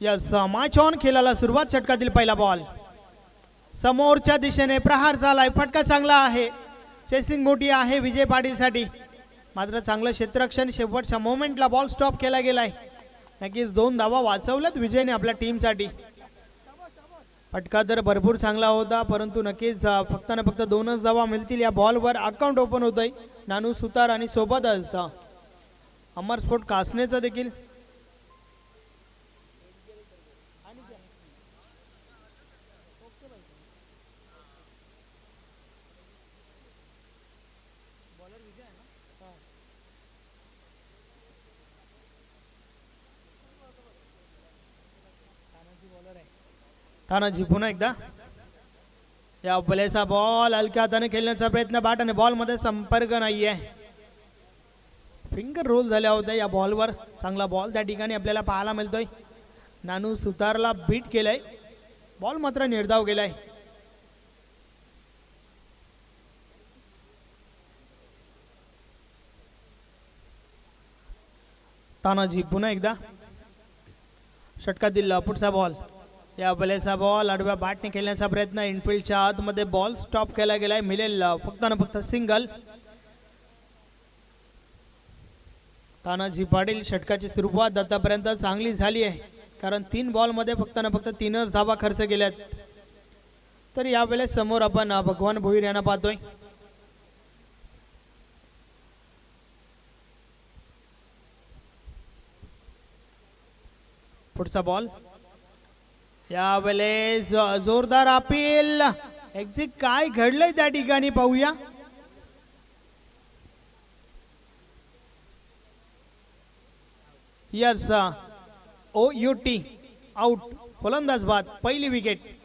Yes match on खेळाला सुरुवात. षटकातील पहिला बॉल समोरच्या दिशेने प्रहार झालाय. फटका चांगला आहे. चेसिंग मोठी आहे विजय पाटील साठी. मात्र चांगलं क्षेत्ररक्षण. शेवटच्या मोमेंटला बॉल स्टॉप केला गेलाय. नक्कीच 2 धावा वाचवल्यात विजयने आपल्या टीमसाठी. फटका तर भरपूर चांगला होता परंतु नक्कीच फक्त ना फक्त 2च धावा मिळतील. या बॉलवर अकाउंट ओपन होतंय नानू सुतार आणि सोबतच अमर स्पोर्ट कासनेचा देखील. तानाजी पुन्हा एकदा. या बलेचा बॉल हलक्या हाताने खेळण्याचा प्रयत्न. बॅट आणि बॉल मध्ये संपर्क नाहीये. फिंगर रोल झाल्या होत्या या बॉलवर. चांगला बॉल त्या ठिकाणी आपल्याला पाहायला मिळतोय. नानू सुतारला बीट केलंय. बॉल मात्र निर्धाव गेलाय. तानाजी पुन्हा एकदा. षटकातील पुढचा बॉल. या बलेचा बॉल आडव्या बॅटने खेळण्याचा प्रयत्न. इनफिल्डच्या आतमध्ये बॉल स्टॉप केला गेलाय. मिळेल फक्त ना फक्त सिंगल. तानाजी पाटील षटकाची सुरुवात आतापर्यंत चांगली झाली आहे कारण 3 बॉल मध्ये फक्त ना फक्त 3च धावा खर्च केल्यात. तर यावेळेस समोर आपण भगवान भोईर यांना पाहतोय. पुढचा बॉल. यावेळेस जोरदार अपील. एक्झिट काय घडलंय त्या ठिकाणी पाहूया. Yes OUT out. फलंदाज बाद. पहिली wicket.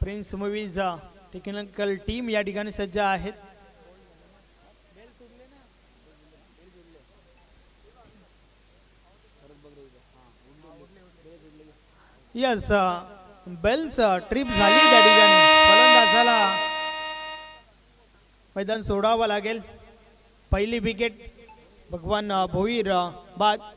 Prince movies technical team या ठिकाणी सज्ज आहेत. यस बेल्स ट्रिप झाली त्या ठिकाणी. फलंदाजाला मैदान सोडावं लागेल. पहिली विकेट भगवान भोईर बाद.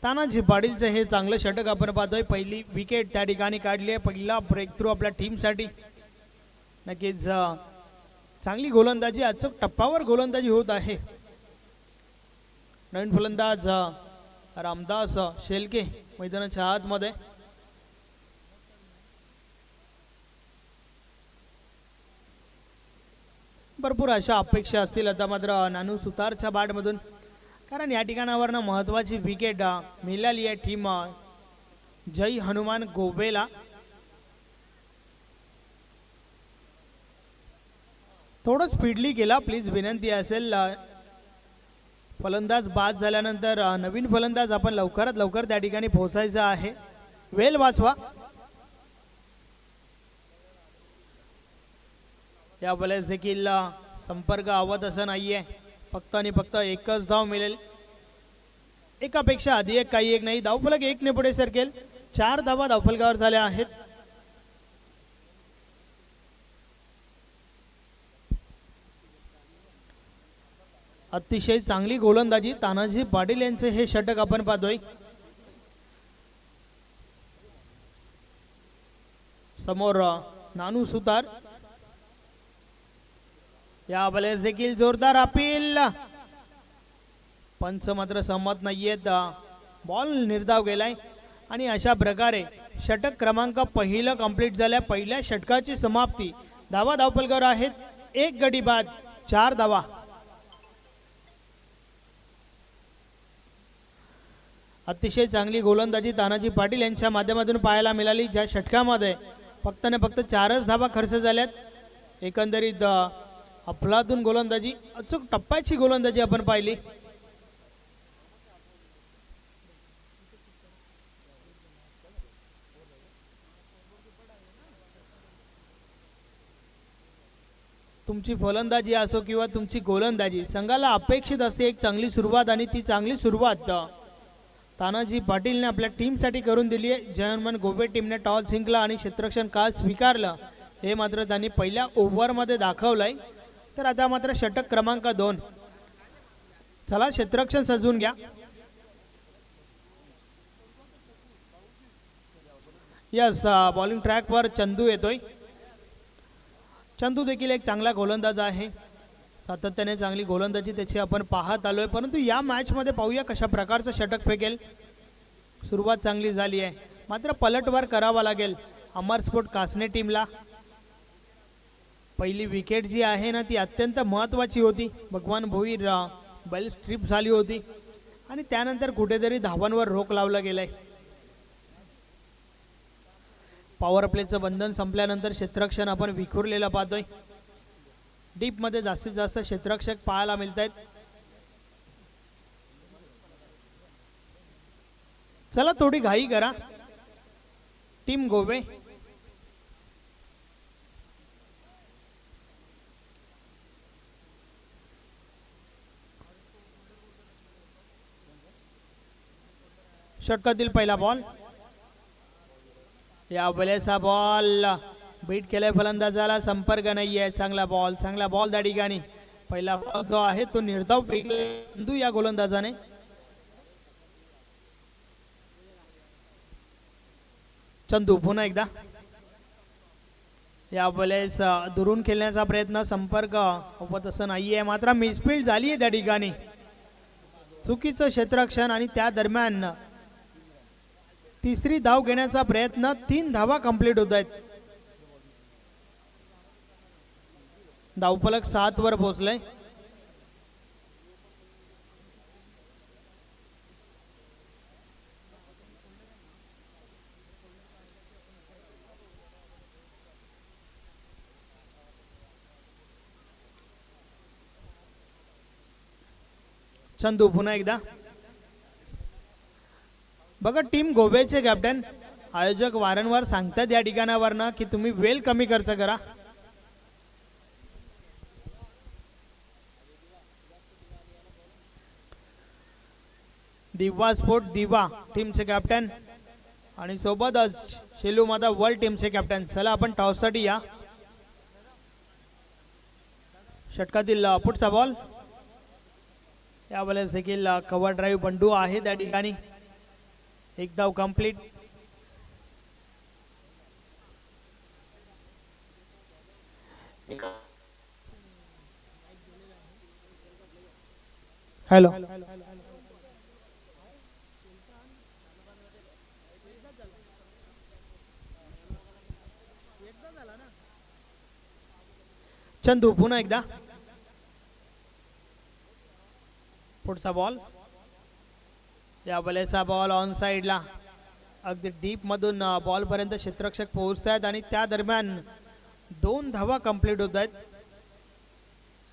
तानाजी पाटीलचं हे चांगलं षटक आपण पाहतोय. पहिली विकेट त्या ठिकाणी काढली आहे. पहिला ब्रेक थ्रू आपल्या टीमसाठी. नक्कीच चांगली गोलंदाजी. अचूक टप्प्यावर गोलंदाजी होत आहे. नवीन फलंदाज रामदास शेलके मैदानाच्या आतमध्ये. भरपूर अशा अपेक्षा असतील आता मात्र नानू सुतारच्या बॅटमधून कारण या ठिकाणावर महत्वाची विकेट मिळाली आहे टीम जय हनुमान गोवेला. थोडं स्पीडली गेला प्लीज विनंती असेल. फलंदाज बाद झाल्यानंतर नवीन फलंदाज आपण लवकरात लवकर त्या ठिकाणी पोहोचायचा आहे. वेळ वाचवा. या वेळेस देखील संपर्क आवत असं नाहीये. फक्त आणि फक्त एकच धाव मिळेल. एकापेक्षा आधी एक काही एक नाही. धावफलक 1 ने पुढे सरकेल. 4 धावा धावफलकावर झाल्या आहेत. अतिशय चांगली गोलंदाजी तानाजी पाटील यांचे हे षटक आपण पाहतोय. समोर नानू सुतार. या बलेस देखील जोरदार अपील. पंच मात्र सहमत नाहीयेत. बॉल निर्धाव गेलाय आणि अशा प्रकारे षटक क्रमांक पहिलं कंप्लीट झाल्या. पहिल्या षटकाची समाप्ती. धावा धावपलकर आहेत. एक गडी बाद 4 धावा. अतिशय चांगली गोलंदाजी तानाजी पाटील यांच्या माध्यमातून पाहायला मिळाली. ज्या षटकामध्ये फक्त न फक्त 4च धावा खर्च झाल्यात. एकंदरीत अफलातून गोलंदाजी, अचूक टप्प्याची गोलंदाजी आपण पाहिली. तुमची फलंदाजी असो किंवा तुमची गोलंदाजी, संघाला अपेक्षित असते एक चांगली सुरुवात आणि ती चांगली सुरुवात तानाजी पाटीलने आपल्या टीमसाठी करून दिली आहे. जयमन गोबे टीमने टॉस जिंकला आणि क्षेत्ररक्षण का स्वीकारलं हे मात्र त्यांनी पहिल्या ओव्हरमध्ये दाखवलंय. तर आता मात्र षटक क्रमांक 2. चला क्षेत्ररक्षण सजवून घ्या. यस, बॉलिंग ट्रॅकवर चंदू येतोय. चंदू देखील एक चांगला गोलंदाज आहे. सातत्याने चांगली गोलंदाजी त्याची आपण पाहत आलोय. परंतु या मॅचमध्ये पाहूया कशा प्रकारचं षटक फेकेल. सुरुवात चांगली झाली आहे मात्र पलटवार करावा लागेल अमर स्पोर्ट कासने टीमला. पहिली विकेट जी आहे ना ती अत्यंत महत्त्वाची होती. भगवान भोईर बैल स्ट्रिप झाली होती आणि त्यानंतर कुठेतरी धावांवर रोख लावला गेलाय. पॉवर प्लेचं बंधन संपल्यानंतर क्षेत्ररक्षण आपण विखुरलेला पाहतोय. डीप मध्ये जास्तीत जास्त क्षेत्ररक्षक पाहायला मिळत आहेत. चला थोडी घाई करा टीम गोवे. षटकातील पहिला बॉल. या वेळेचा बॉल बीट केलाय फलंदाजाला. संपर्क नाहीये. चांगला बॉल त्या ठिकाणी. पहिला बॉल जो आहे तो निर्धाव फेकला या गोलंदाजाने. चंदू पुन्हा एकदा. या वेळेस दुरून खेळण्याचा प्रयत्न. संपर्क होत असं नाहीये मात्र मिसफील्ड झाली आहे त्या ठिकाणी. चुकीचं क्षेत्ररक्षण आणि त्या दरम्यान तिसरी धाव घेण्याचा प्रयत्न. 3 धावा कंप्लीट होत आहेत. धावफलक 7 वर पोहोचलंय. चंदू पुन्हा एकदा. बघा टीम गोव्याचे कॅप्टन आयोजक वारंवार सांगतात या ठिकाणावरनं की तुम्ही वेळ कमी खर्च करा. दिवा स्पोर्ट दिवा टीमचे कॅप्टन आणि सोबतच शेलू माता वर्ल्ड टीमचे कॅप्टन. चला आपण टॉससाठी या. षटकातील पुढचा बॉल. या वेळेस देखील कव्हर ड्राईव्ह बंडू आहे त्या ठिकाणी. एक धाव कंप्लीट. हॅलो चंदू पुन्हा एकदा. पुढचा बॉल. या वेळेचा बॉल ऑन साइडला. अगदी डीप मधून बॉल पर्यंत क्षेत्ररक्षक पोहोचतात आणि त्या दरम्यान 2 धावा कंप्लीट होत आहेत.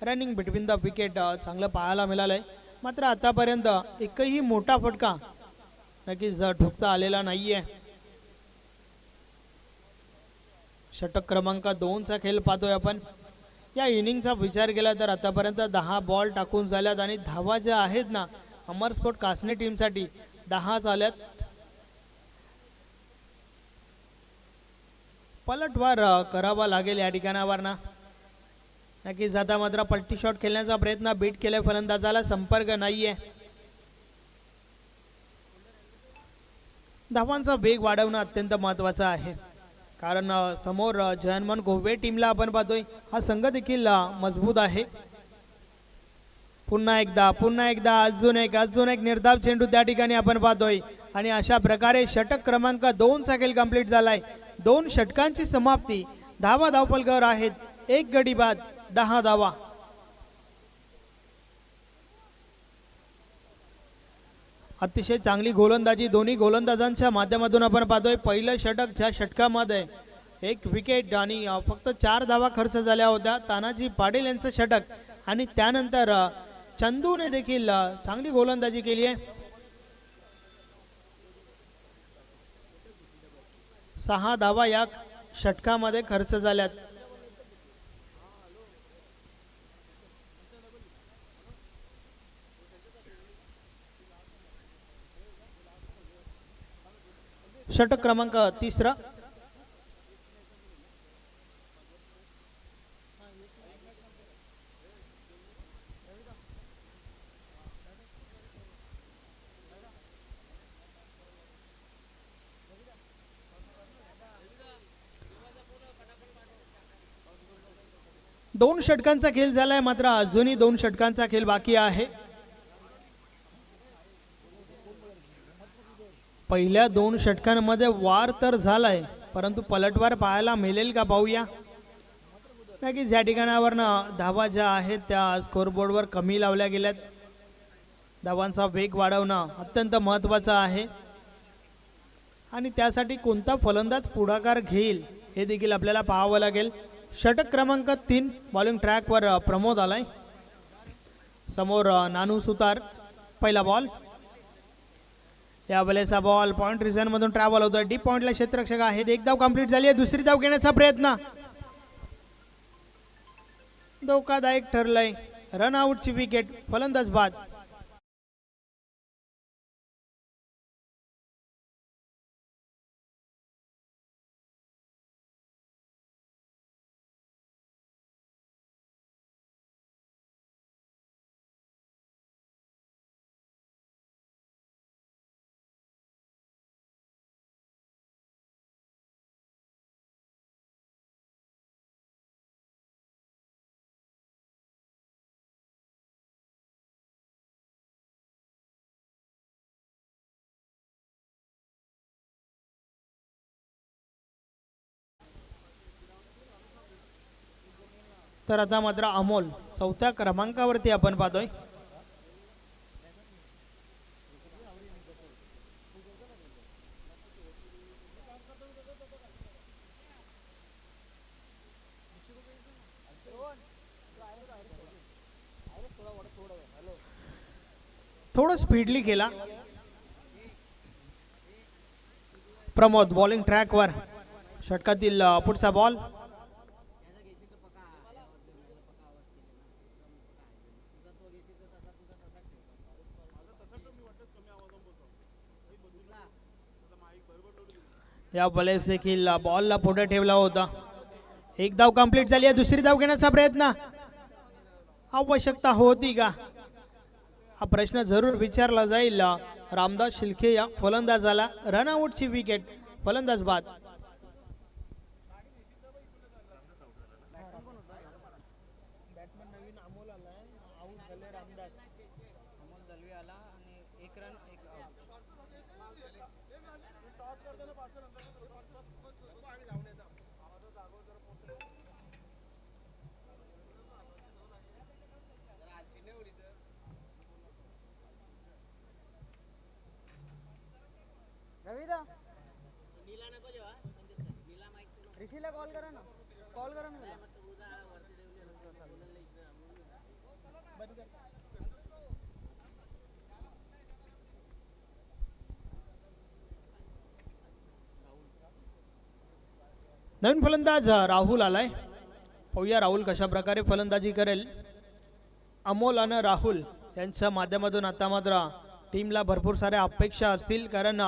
रनिंग बिटवीन द विकेट चांगलं पाहायला मिळालंय मात्र आतापर्यंत एकही मोठा फटका नक्कीच ठोकता आलेला नाहीये. षटक क्रमांक 2 चा खेळ पाहतोय आपण. या इनिंगचा विचार केला तर आतापर्यंत 10 बॉल टाकून झाल्यात आणि धावा ज्या आहेत ना अमर स्पोर्ट कासने टीमसाठी 10 झाल्यात. पलटवार करावा लागेल या ठिकाणावर ना. नक्कीच आता मात्र पलटी शॉट खेळण्याचा प्रयत्न. बीट केलाय फलंदाजाला. संपर्क नाहीये. धावांचा वेग वाढवणं अत्यंत महत्त्वाचं आहे. कारण समोर जयनमन गोवे टीमला आपण पाहतोय हा संघ देखील मजबूत आहे. पुन्हा एकदा अजून एक निर्धाव चेंडू त्या ठिकाणी आपण पाहतोय आणि अशा प्रकारे षटक क्रमांक 2 चा खेळ कंप्लीट झालाय. 2 षटकांची समाप्ती. धावा धावफलकावर आहेत. 1 गडी बाद 10 धावा. अतिशय चांगली गोलंदाजी दोन्ही गोलंदाजांच्या माध्यमातून आपण पाहतोय. पहिलं षटक ज्या षटकामध्ये 1 विकेट आणि फक्त 4 धावा खर्च झाल्या होत्या. तानाजी पाटील यांचं षटक आणि त्यानंतर चंदूने देखील चांगली गोलंदाजी केली आहे. 6 धावा या षटकामध्ये खर्च झाल्यात. षटक क्रमांक 3. दोन षटकांचा खेळ झालाय मात्र अजूनही 2 षटकांचा खेळ बाकी आहे. पहिल्या 2 षटकांमध्ये वार तर झालाय परंतु पलटवार पाहायला मिळेल का पाहूया. की ज्या ठिकाणावरनं धावा ज्या आहेत त्या स्कोरबोर्डवर कमी लावल्या गेल्यात. धावांचा वेग वाढवणं अत्यंत महत्त्वाचं आहे आणि त्यासाठी कोणता फलंदाज पुढाकार घेईल हे देखील आपल्याला पाहावं लागेल. षटक क्रमांक 3 बॉलिंग ट्रॅकवर प्रमोद आलाय. समोर नानू सुतार. पहिला बॉल. या वेळेचा बॉल पॉइंट रिझन मधून ट्रॅव्हल होतोय. डीप पॉइंटला क्षेत्ररक्षक आहेत. 1 धाव कंप्लीट झाली आहे. दुसरी धाव घेण्याचा प्रयत्न धोकादायक ठरलंय. रन आउटची विकेट. फलंदाज बाद. तर आता मात्र अमोल 4थ्या क्रमांकावरती आपण पाहतोय. थोडं स्पीडली केला प्रमोद. बॉलिंग ट्रॅकवर षटकातील पुढचा बॉल. या वेळेस देखील बॉलला पुढे ठेवला होता. 1 धाव कंप्लीट झाली आहे. दुसरी धाव घेण्याचा प्रयत्न. आवश्यकता होती का हा प्रश्न जरूर विचारला जाईल. रामदास शिल्के या फलंदाजाला. रनआउटची विकेट. फलंदाज बाद. ऋषीला कॉल करा ना. नवीन फलंदाज राहुल आलाय. पाहूया राहुल कशा प्रकारे फलंदाजी करेल. अमोल आणि राहुल यांच्या माध्यमातून आता मात्र टीमला भरपूर साऱ्या अपेक्षा असतील कारण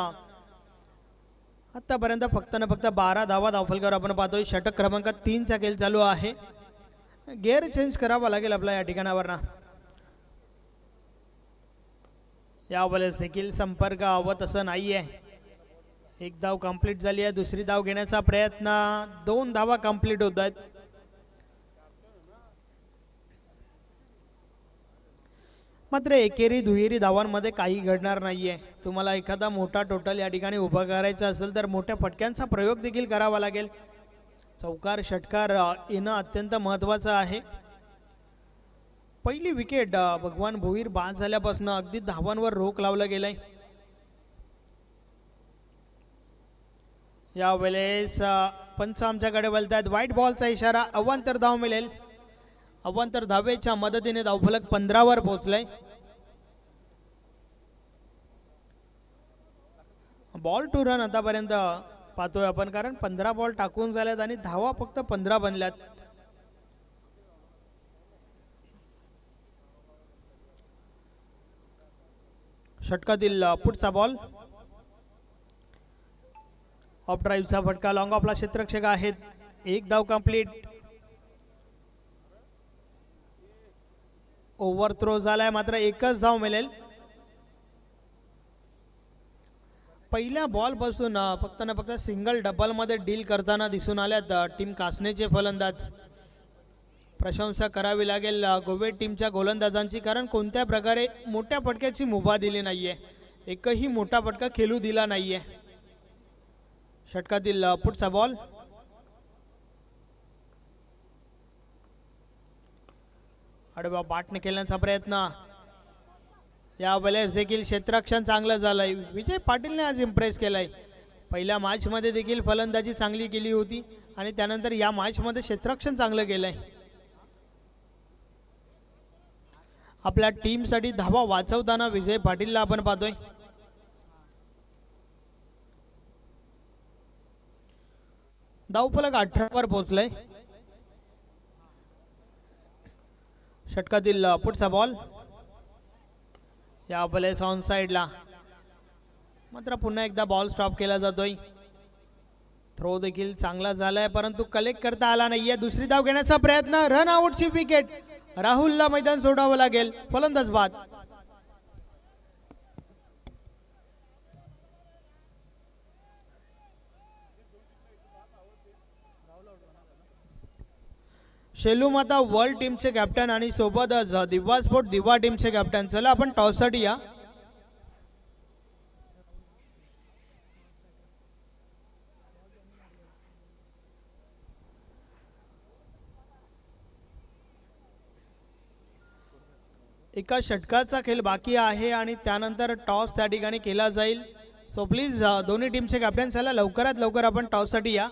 आतापर्यंत फक्त 12 धावा धावफलकावर आपण पाहतोय. षटक क्रमांक 3 चा खेळ चालू आहे. गिअर चेंज करावा लागेल आपला या ठिकाणावर ना. या वेळेस देखील संपर्क हवं तसं नाहीये. एक धाव कंप्लीट झाली आहे. दुसरी धाव घेण्याचा प्रयत्न. 2 धावा कंप्लीट होत आहेत. मात्र एकेरी दुहेरी धावांमध्ये काही घडणार नाहीये. तुम्हाला एखादा मोठा टोटल या ठिकाणी उभा करायचा असेल तर मोठ्या फटक्यांचा प्रयोग देखील करावा लागेल. चौकार षटकार येणं अत्यंत महत्त्वाचं आहे. पहिली विकेट भगवान भोईर बाद झाल्यापासून अगदी धावांवर रोख लावला गेलाय. यावेळेस पंच आमच्याकडे बोलतात व्हाईट बॉलचा इशारा. अवांतर धाव मिळेल. अवांतर धावेच्या मदतीने धावफलक 15 वर पोहोचलाय. बॉल टू रन आतापर्यंत पाहतोय आपण, कारण 15 बॉल टाकून झाल्यात आणि धावा फक्त 15 बनल्यात. षटकातील पुढचा बॉल ऑफ ड्राईव्हचा फटका. लॉंग ऑफला क्षेत्ररक्षक आहेत. एक धाव कंप्लीट. ओव्हर थ्रो झालाय मात्र एकच धाव मिळेल. पहिल्या बॉल पासून फक्त ना फक्त सिंगल डबल मध्ये डील करताना दिसून आल्यात टीम कासनेचे फलंदाज. प्रशंसा करावी लागेल गोवे टीमच्या गोलंदाजांची, कारण कोणत्या प्रकारे मोठ्या फटक्याची मुभा दिली नाहीये. एकही मोठा फटका खेळू दिला नाहीये. षटकातील पुढचा बॉल आडवा बाटने खेळण्याचा प्रयत्न. यावेळेस देखील क्षेत्ररक्षण चांगलं झालंय. विजय पाटीलने आज इम्प्रेस केलाय. पहिल्या मॅच मध्ये देखील फलंदाजी चांगली केली होती आणि त्यानंतर या मॅच मध्ये क्षेत्ररक्षण चांगलं केलंय. आपल्या टीमसाठी धावा वाचवताना विजय पाटीलला आपण पाहतोय. धावफलक 18 वर पोहोचलाय. षटकातील पुढचा बॉल यावेळेस ऑन साइडला. मात्र पुन्हा एकदा बॉल स्टॉप केला जातोय. थ्रो देखील चांगला झालाय परंतु कलेक्ट करता आला नाहीये. दुसरी धाव घेण्याचा प्रयत्न. रन आउटची विकेट. राहुलला मैदान सोडावं लागेल. फलंदाज बाद. शेलू माता वर्ल्ड टीमचे कॅप्टन आणि सोबतच दिवा स्पोर्ट दिवा टीमचे कॅप्टन. चला आपण टॉससाठी या. एका षटकाचा खेळ बाकी आहे आणि त्यानंतर टॉस त्या ठिकाणी केला जाईल. सो प्लीज दोन्ही टीमचे कॅप्टन चला लवकरात लवकर आपण टॉससाठी या.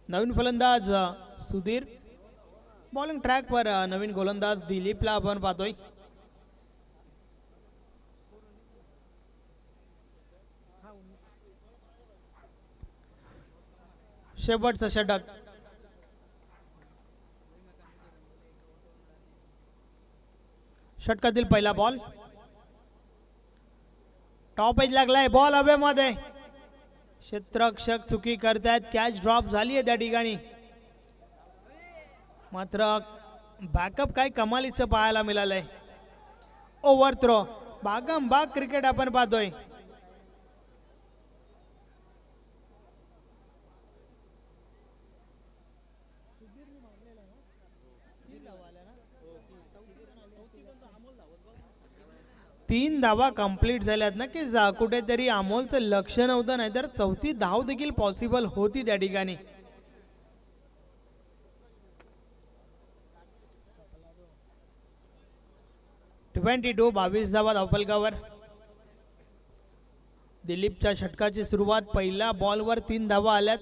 नवीन फलंदाज सुधीर. बॉलिंग ट्रॅक वर नवीन गोलंदाज दिलीपला आपण पाहतोय. शेवटचा षटक. षटकातील पहिला बॉल. टॉप एज लागलाय. बॉल हवेमध्ये. क्षेत्ररक्षक चुकी करतायत. कॅच ड्रॉप झाली आहे त्या ठिकाणी. मात्र बॅकअप काय कमालीचं पाहायला मिळालंय. Over throw. बागम बाग क्रिकेट आपण पाहतोय. तीन धावा कंप्लीट झाल्यात. नक्कीच कुठेतरी अमोलचं लक्ष नव्हतं, नाहीतर चौथी धाव देखील पॉसिबल होती त्या ठिकाणी. .22 22 धावा धावफलकावर. दिलीपच्या षटकाची सुरुवात. पहिल्या बॉलवर 3 धावा आल्यात.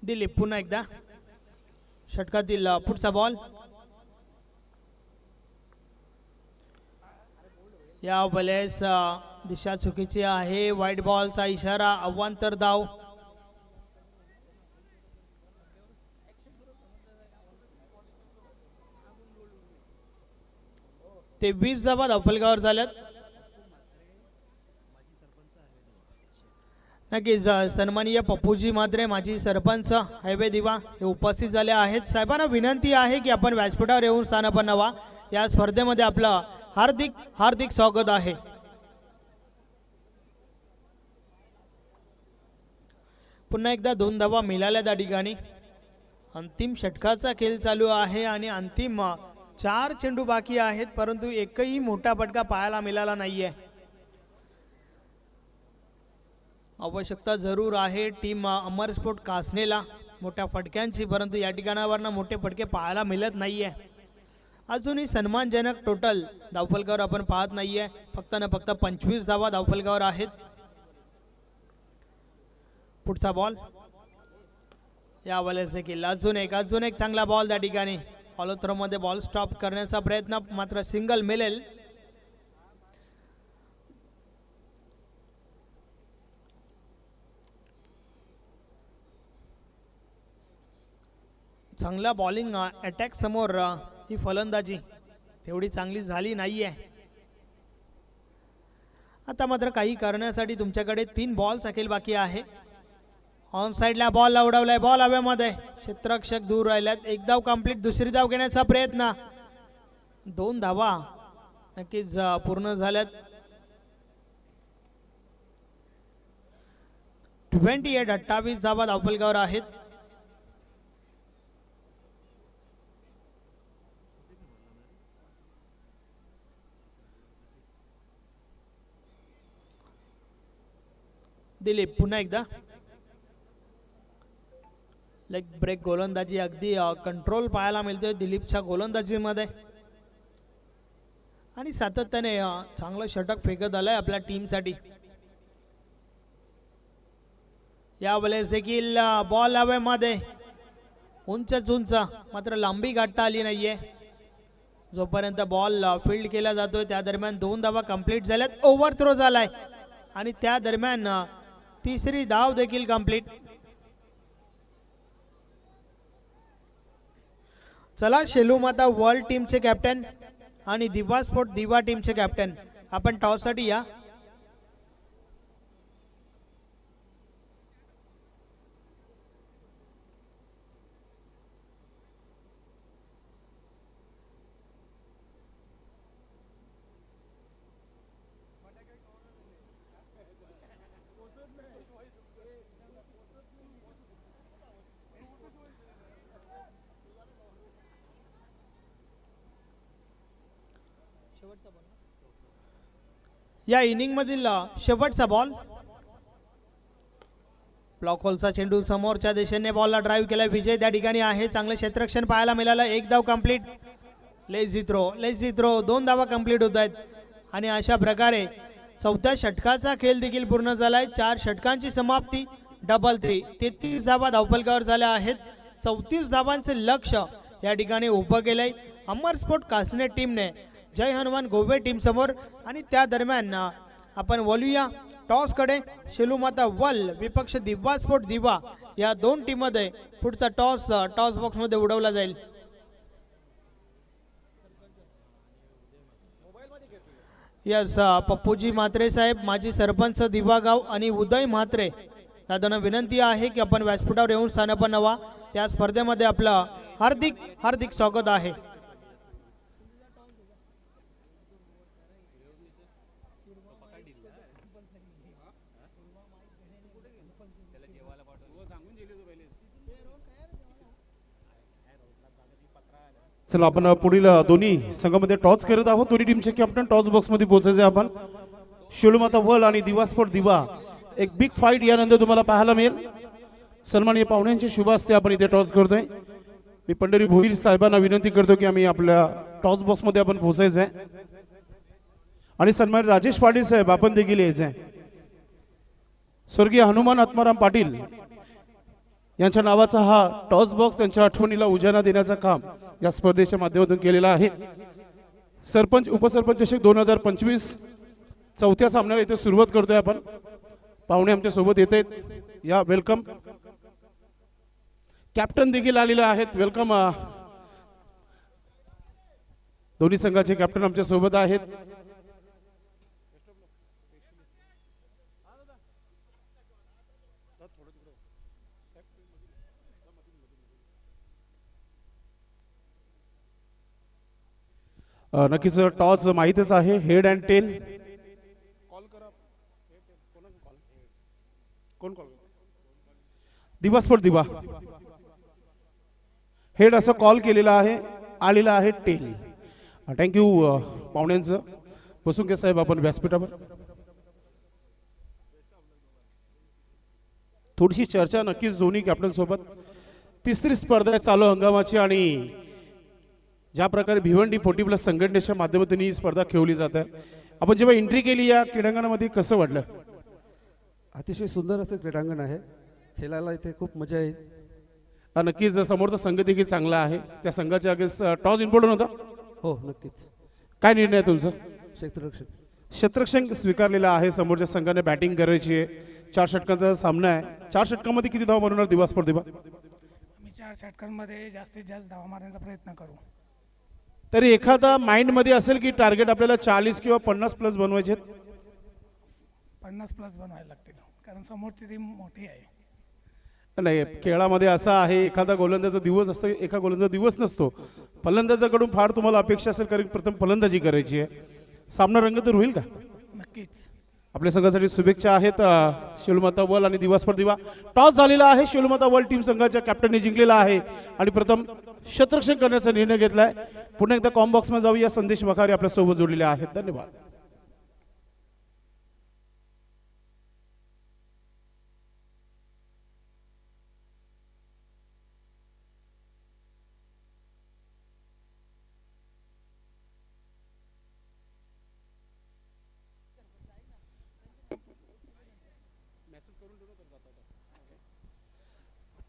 दिलीप पुन्हा एकदा. षटकातील पुढचा बॉल. या वेळेस दिशा चुकीची आहे. व्हाईट बॉलचा इशारा. अवांतर धाव. 23 धावा धावफलकावर झाल्यात. नक्कीच सन्माननीय पप्पूजी म्हात्रे माजी सरपंच हायवे दिवा हे उपस्थित झाले आहेत. साहेबांना विनंती आहे की आपण व्यासपीठावर येऊन स्थानापन्न व्हा. या स्पर्धेमध्ये आपलं हार्दिक हार्दिक स्वागत आहे. पुन्हा एकदा 2 धावा मिळाल्या त्या ठिकाणी. अंतिम षटकाचा खेळ चालू आहे आणि अंतिम 4 चेंडू बाकी आहेत, परंतु एकही मोठा फटका पाहायला मिळाला नाहीये. आवश्यकता जरूर आहे टीम अमर स्पोर्ट कासनेला मोठ्या फटक्यांची, परंतु या ठिकाणावरनं मोठे फटके पाहायला मिळत नाहीये. अजूनही सन्मानजनक टोटल धावफलकावर आपण पाहत नाहीये. फक्त न फक्त 25 धावा धावफलकावर आहेत. पुढचा बॉल या वेळेस देखील अजून एक चांगला बॉल त्या ठिकाणी. फॉलो थ्रो मध्ये बॉल स्टॉप करण्याचा प्रयत्न, मात्र सिंगल मिळेल. चांगला बॉलिंग अटॅक समोर ही फलंदाजी तेवढी चांगली झाली नाहीये. आता मात्र काही करण्यासाठी तुमच्याकडे 3 बॉल्स अखेल बाकी आहे. ऑन साइडला बॉल उडवलाय, बॉल हवेमध्ये, क्षेत्ररक्षक दूर राहिल्यात. 1 धाव कंप्लीट. दुसरी धाव घेण्याचा प्रयत्न. 2 धावा नक्कीच पूर्ण झाल्यात. 28 धावा धावफलकावर आहेत. दिलीप पुन्हा एकदा लेग ब्रेक गोलंदाजी अगदी कंट्रोल पाहायला मिळतोय दिलीपच्या गोलंदाजीमध्ये आणि सातत्याने चांगलं षटक फेकत आलंय आपल्या टीमसाठी. यावेळेस देखील बॉल हवेमध्ये उंचच उंच, मात्र लांबी गाठता आली नाहीये. जोपर्यंत बॉल फील्ड केला जातोय त्या दरम्यान 2 धावा कंप्लीट झाल्यात. ओव्हर थ्रो झालाय आणि त्या दरम्यान तिसरी धाव देखील कंप्लीट. चला शेलू माता वर्ल्ड टीमचे कॅप्टन आणि दिवा स्पोर्ट दिवा टीमचे कॅप्टन आपण टॉस साठी या. या इनिंग मधील शेवटचा बॉल. ब्लॉक होलचा चेंडू समोरच्या दिशेने बॉलला ड्राईव्ह केला. विजय त्या ठिकाणी आहे. चांगले क्षेत्ररक्षण पाहायला मिळालं. 1 धाव कंप्लीट. लेझी थ्रो 2 धावा कंप्लीट होत आहेत आणि अशा प्रकारे 4थ्या षटकाचा खेळ देखील पूर्ण झालाय. 4 षटकांची समाप्ती. डबल 3. 33 धावा धावफलकावर झाल्या आहेत. 34 धावांचे लक्ष या ठिकाणी उभं केलंय अमर स्पोर्ट कासने टीमने जय हनुमान गोवे टीम समोर. आणि त्या दरम्यान आपण बोलूया टॉस कडे. शेलू माता वल विपक्ष दिवा स्पोर्ट दिवा या 2 टीम मध्ये पुढचा टॉस बॉक्स मध्ये उडवला जाईल. यस पप्पूजी म्हात्रे साहेब माजी सरपंच दिवा गाव आणि उदय म्हात्रे दादांना विनंती आहे की आपण व्यासपीठावर येऊन स्थानापन्न व्हा. या स्पर्धेमध्ये आपलं हार्दिक हार्दिक स्वागत आहे. चला आपण पुढील दोन्ही संघामध्ये टॉस करत आहोत. दोन्ही टीमचे कॅप्टन टॉस बॉक्स मध्ये पोहोचायचे. आपण शेलूमाता वर्ल्ड आणि दिवा स्पोर्ट दिवा एक बिग फाईट यानंतर तुम्हाला पाहायला मिळेल. सन्माननीय पाहुण्यांचे शुभ असते आपण इथे टॉस करतोय. मी पंढरी भोईर साहेबांना विनंती करतो की आम्ही आपल्या टॉस बॉक्स मध्ये आपण पोहोचायचं आहे आणि सन्माननीय राजेश पाटील साहेब आपण देखील यायचं आहे. स्वर्गीय हनुमान आत्माराम पाटील यांच्या नावाचा हा टॉस बॉक्स त्यांच्या आठवणीला उजाळा देण्याचं काम या स्पर्धेच्या माध्यमातून केलेलं आहे. सरपंच उपसरपंच चषक 2025 4थ्या सामन्याला इथे सुरुवात करतोय आपण. पाहुणे आमच्या सोबत येत आहेत. या वेलकम. कॅप्टन देखील आलेले आहेत. वेलकम. दोन्ही संघाचे कॅप्टन आमच्या सोबत आहेत. नक्कीच टॉस माहीतच आहे, हेड अँड टेल. दिवा स्पोर्ट दिवा हेड असं कॉल केलेला आहे, आलेला आहे टेल. थँक्यू पाहुण्यांचं. बसून घ्या साहेब आपण व्यासपीठावर. थोडीशी चर्चा नक्कीच दोन्ही कॅप्टन सोबत. तिसरी स्पर्धा आहे चालू हंगामाची आणि ज्या प्रकारे भिवंडी 40+ संघटनेच्या माध्यमातून ही स्पर्धा खेळली जात आहे. आपण जेव्हा एंट्री केली या क्रीडांगणामध्ये कसं वाटलं? अतिशय सुंदर असं क्रीडांगण आहे, खेळायला इथे खूप मजा येईल. नक्कीच समोरचा संघ देखील चांगला आहे. त्या संघाच्या अगेन्स्ट टॉस इम्पॉर्टंट होता. हो नक्कीच. काय निर्णय आहे तुमचा? क्षेत्ररक्षण. क्षेत्ररक्षण स्वीकारलेला आहे. समोरच्या संघाने बॅटिंग करायची आहे. 4 षटकांचा सामना आहे. 4 षटकांमध्ये किती धावा बनवणार दिवा स्पोर्ट दिवा? आम्ही 4 षटकांमध्ये जास्तीत जास्त धावा मारण्याचा प्रयत्न करू. तरी एखादा माइंडमध्ये असेल की टार्गेट आपल्याला 40 किंवा 50+ बनवायचे आहेत? 50+ बनवायला लागतील, कारण समोरची टीम मोठी आहे. नाही, खेळामध्ये असा आहे, एखादा गोलंदाजा दिवस असतो, एका गोलंदाजा दिवस नसतो. फलंदाजाकडून फार तुम्हाला अपेक्षा असेल, कारण प्रथम फलंदाजी करायची आहे. सामना रंगतदार होईल का? नक्कीच. आपल्या संघासाठी शुभेच्छा आहेत. शिवलमाता वर्ल्ड आणि दिवास्पर दिवा. टॉस झालेला आहे. शिवलमाता वर्ल्ड टीम संघाच्या कॅप्टनने जिंकलेला आहे आणि प्रथम क्षेत्ररक्षण करण्याचा निर्णय घेतलाय. पुन्हा एकदा कॉम बॉक्समध्ये जाऊया. संदेश वखारे आपल्या सोबत जोडलेले आहेत. धन्यवाद.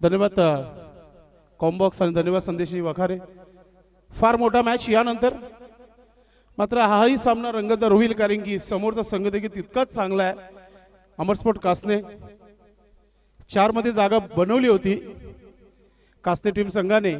धन्यवाद कॉम्बॉक्स आणि धन्यवाद संदेशी वखारे. फार मोठा मॅच यानंतर मात्र हाही सामना रंगतदार होईल, कारण की समोरचा संघ देखील तितकाच चांगला आहे. अमरस्पोर्ट कासने 4 मध्ये जागा बनवली होती कासने टीम संघाने.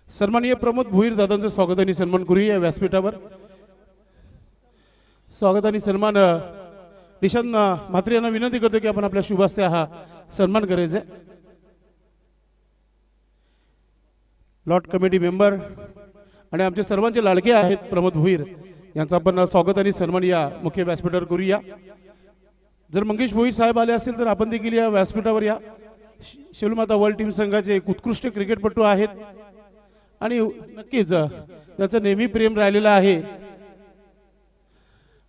सन्माननीय प्रमोद भुईर दादांचं स्वागत आणि सन्मान करूया व्यासपीठावर. स्वागत आणि सन्मान निशांत म्हात्रे यांना विनंती करतो की आपण आपल्या शुभास्ते हा सन्मान करायचा. लॉट कमिटी मेंबर आणि आमचे सर्वांचे लाडके आहेत प्रमोद भुईर यांचा आपण स्वागत आणि सन्मान या मुख्य व्यासपीठावर करूया. जर मंगेश भोईर साहेब आले असतील तर आपण देखील या व्यासपीठावर या. शिवलमाता वर्ल्ड टीम संघाचे एक उत्कृष्ट क्रिकेटपटू आहेत आणि नक्कीच त्याचं नेहमी प्रेम राहिलेलं आहे.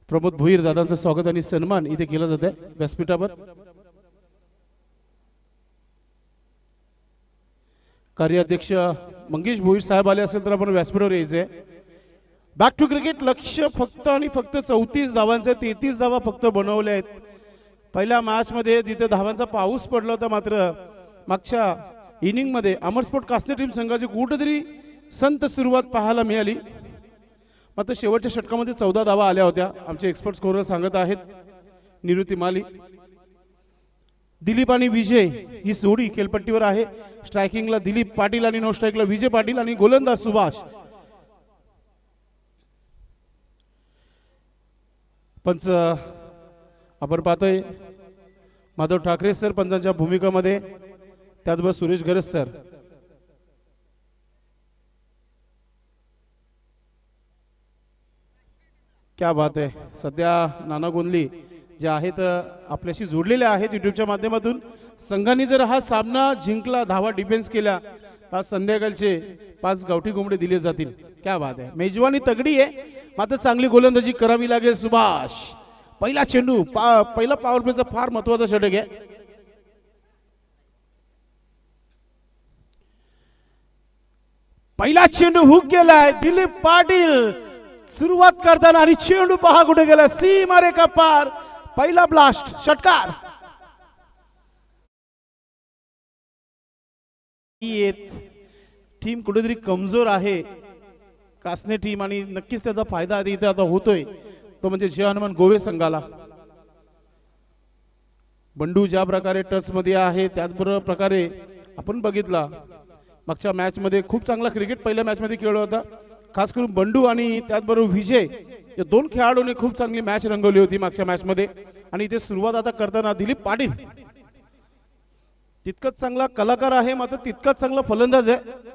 प्रमोद भुईर दादांचं स्वागत आणि सन्मान इथे केला जात आहे व्यासपीठावर. कार्याध्यक्ष मंगेश भोईर साहेब आले असेल तर आपण व्यासपीठावर यायचंय. Back to cricket. लक्ष्य फक्त आणि फक्त 34 धावांचे, 33 धावा फक्त बनवल्या आहेत. पहिल्या मॅच मध्ये जिथे धावांचा पाऊस पडला होता, मात्र मागच्या इनिंग मध्ये अमरस्पोर्ट कासने टीम संघाची कुठेतरी संत सुरुवात पाहायला मिळाली. मात्र शेवटच्या षटकामध्ये 14 धावा आल्या होत्या. आमचे एक्सपर्ट स्कोरर सांगत आहेत निवृत्ती माली. दिलीप आणि विजय ही जोडी खेळपट्टीवर आहे. स्ट्रायकिंगला दिलीप पाटील आणि नो स्ट्राईकला विजय पाटील आणि गोलंदाज सुभाष. पंच आपण पाहतोय माधव ठाकरे सर पंचांच्या भूमिकामध्ये, त्याचबरोबर सुरेश गरज सर. क्या बात आहे. सध्या नाना गोंदली जे आहेत आपल्याशी जोडलेले आहेत युट्यूबच्या माध्यमातून. संघाने जर हा सामना जिंकला, धावा डिफेन्स केला, आज संध्याकाळचे 5 गावठी कोंबडे दिले जातील. क्या बात आहे. मेजवानी तगडी आहे, मात्र चांगली गोलंदाजी करावी लागेल. सुभाष पहिला चेंडू, पहिला पॉवर प्लेचा फार महत्वाचा षटक आहे. पहिला चेंडू हुक गेलाय दिलीप पाटील सुरुवात करताना आणि चेंडू पहा कुठे गेला सीमा रेखा पार पहिला ब्लास्ट षटकार टीम कुठेतरी कमजोर आहे कासने टीम आणि नक्कीच त्याचा फायदा इथे आता होतोय तो म्हणजे जय हनुमान गोवे संघाला बंडू ज्या प्रकारे टच मध्ये आहे त्याचबरोबर प्रकारे आपण बघितला मागच्या मॅच मध्ये खूप चांगला क्रिकेट पहिल्या मॅच मध्ये खेळला होता खास करून बंडू आणि त्याचबरोबर विजय या दोन खेळाडूंनी खूप चांगली मॅच रंगवली होती मागच्या मॅच मध्ये आणि इथे सुरुवात आता करताना दिलीप पाटील तितकंच चांगला कलाकार आहे मात्र तितकाच चांगला फलंदाज आहे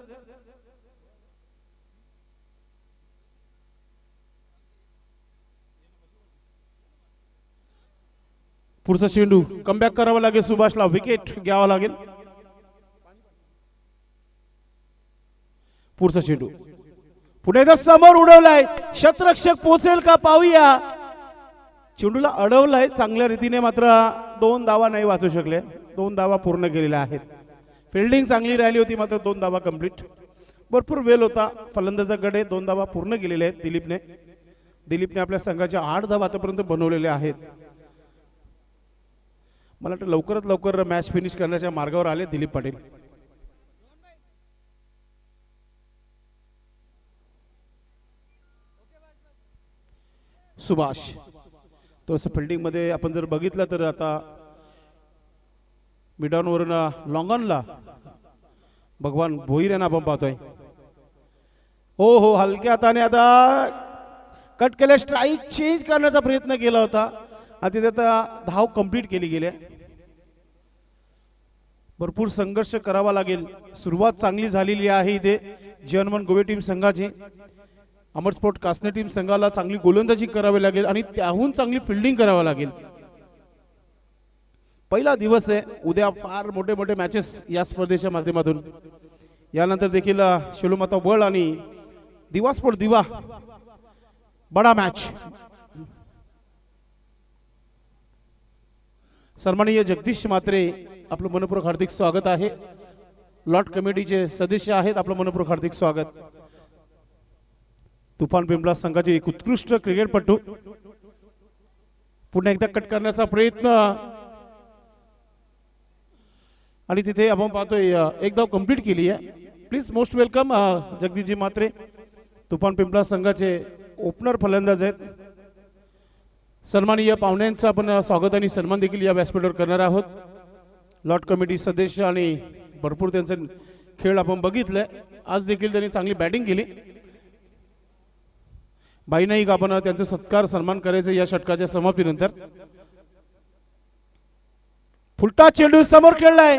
पुढचा चेंडू कमबॅक करावा लागेल सुभाषला विकेट घ्यावा लागेल पुढचा चेंडू पुढे एकदा समोर उडवलाय शतरक्षक पोहोचेल का पाहूया चेंडूला अडवलाय चांगल्या रीतीने मात्र 2 धावा नाही वाचू शकले 2 धावा पूर्ण केलेल्या आहेत फिल्डिंग चांगली राहिली होती मात्र 2 धावा कंप्लीट भरपूर वेल होता फलंदाजाकडे 2 धावा पूर्ण केलेल्या आहेत दिलीपने आपल्या संघाच्या 8 धावा आतापर्यंत बनवलेल्या आहेत मला वाटतं लवकरात लवकर मॅच फिनिश करण्याच्या मार्गावर आले दिलीप पाटील सुभाष तसं फिल्डिंग मध्ये आपण जर बघितलं तर आता मिडॉन वरून लॉंगॉनला भगवान भोईर यांना आपण पाहतोय हो हलक्या हाताने आता कट केले स्ट्राईक चेंज करण्याचा प्रयत्न केला होता तिथे आता धाव कंप्लीट केली गेली भरपूर संघर्ष करावा लागेल सुरुवात चांगली झालेली आहे इथे जय हनुमान गोवे टीम संघाची अमर स्पोर्ट कासने टीम संघाला चांगली गोलंदाजी करावी लागेल आणि त्याहून चांगली फिल्डिंग करावी लागेल पहिला दिवस आहे उद्या फार मोठे मोठे मॅचेस या स्पर्धेच्या माध्यमातून यानंतर देखील शिलोमाता वर्ल्ड आणि दिवा स्पोर्ट दिवा बडा मॅच सन्माननीय जगदीश मात्रे आपलं मनपूर्वक हार्दिक स्वागत आहे लॉट कमिटीचे सदस्य आहेत आपलं मनपूर्वक हार्दिक स्वागत तुफान पिंपळा संघाचे एक उत्कृष्ट क्रिकेटपटू पुन्हा एकदा कट करण्याचा प्रयत्न आणि तिथे आपण पाहतोय एक धाव कंप्लीट केली आहे प्लीज मोस्ट वेलकम जगदीशजी मात्रे तुफान पिंपळा संघाचे ओपनर फलंदाज आहेत सन्माननीय पाहुण्यांचं आपण स्वागत आणि सन्मान देखील या व्यासपीठावर करणार आहोत लॉट कमिटी सदस्य आणि भरपूर त्यांचे खेळ आपण बघितले आज देखील त्यांनी चांगली बॅटिंग केली बाई नाईक आपण त्यांचा सत्कार सन्मान करायचं या षटकाच्या समाप्तीनंतर फुलटा चेंडू समोर खेळलाय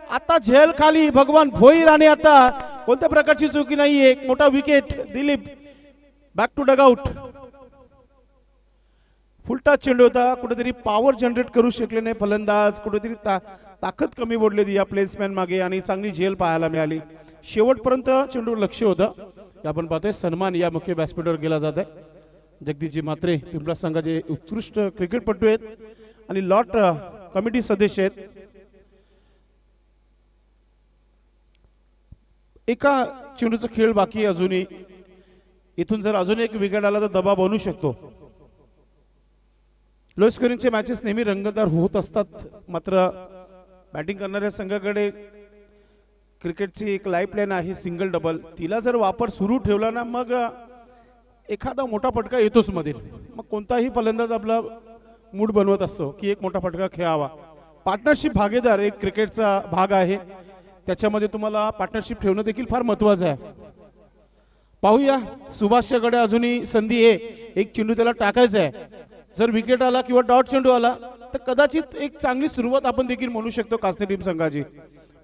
आता झेल खाली भगवान भोईर आणि आता कोणत्या प्रकारची चुकी नाहीये एक मोठा wicket Dilip back to dugout फुलटा चेंडू होता कुठेतरी पॉवर जनरेट करू शकले नाही फलंदाज कुठेतरी ताकद कमी पडली या प्लेसमॅन मागे आणि चांगली झेल पाहायला मिळाली शेवटपर्यंत चेंडूवर लक्ष होतं आपण पाहतोय सन्मान या मुख्य व्यासपीठावर केला जात आहे जगदीशजी मात्रे पिंपळा संघाचे उत्कृष्ट क्रिकेटपटू आहेत आणि लॉट कमिटी सदस्य आहेत एका चेंडूचा खेळ बाकी अजूनही इथून जर अजून एक विकेट आला तर दबाव बनू शकतो लो स्कोरिंगचे मॅचेस नेहमी रंगतदार होत असतात मात्र बॅटिंग करणाऱ्या संघाकडे क्रिकेटची एक लाईफ लाईन आहे सिंगल डबल तिला जर वापर सुरू ठेवला ना मग एखादा मोठा फटका येतोच मध्ये मग कोणताही फलंदाज आपला मूड बनवत असतो की एक मोठा फटका खेळावा पार्टनरशिप भागीदार एक क्रिकेटचा भाग आहे त्याच्यामध्ये तुम्हाला पार्टनरशिप ठेवणं देखील फार महत्त्वाचं आहे पाहूया सुभाषच्याकडे अजूनही संधी आहे एक चेंडू त्याला टाकायचा आहे जर विकेट आला किंवा डॉट चेंडू आला तर कदाचित एक चांगली सुरुवात आपण देखील म्हणू शकतो कासने टीम संघाची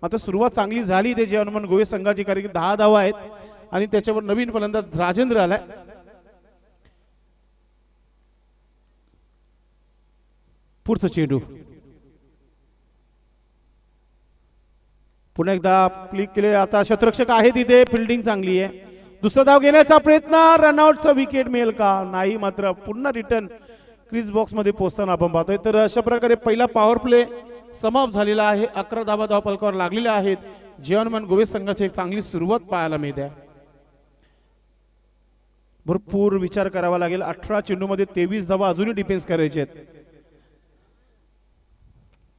आता सुरुवात चांगली झाली ते जय हनुमान गोवे संघाची कारण की 10 धावा आहेत आणि त्याच्यावर नवीन फलंदाज राजेंद्र आलाय पुढचं चेंडू पुन्हा एकदा क्लिक केले आता शतरक्षक आहे तिथे फिल्डिंग चांगली आहे दुसरा धाव घेण्याचा प्रयत्न रनआउटचा विकेट मिळेल का नाही मात्र पुन्हा रिटर्न क्रीज बॉक्स मध्ये पोहोचताना आपण पाहतोय तर अशा प्रकारे पहिला पॉवर प्ले समाप्त झालेला आहे 11 धावा धावफलकावर लागलेल्या आहेत जय हनुमान गोवे संघाची एक चांगली सुरुवात पाहायला मिळते भरपूर विचार करावा लागेल. 18 चेंडूमध्ये 23 धावा अजूनही डिफेन्स करायचे आहेत.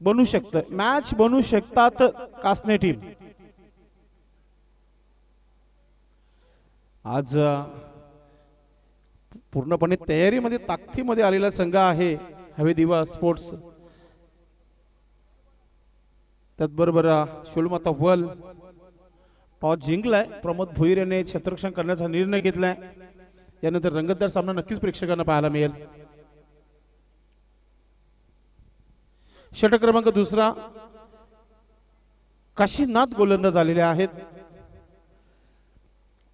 बनू शकतं, मॅच बनू शकतात कासने टीम. आज पूर्णपणे तयारीमध्ये ताकदीमध्ये आलेला संघ आहे हवे दिवा स्पोर्ट्स. त्याचबरोबर शोलमाता वल टॉस जिंकलाय. प्रमोद भोईर याने क्षेत्ररक्षण करण्याचा निर्णय घेतलाय. यानंतर रंगतदार सामना नक्कीच प्रेक्षकांना पाहायला मिळेल. षटक क्रमांक दुसरा काशीनाथ गोलंदाज आलेले आहेत.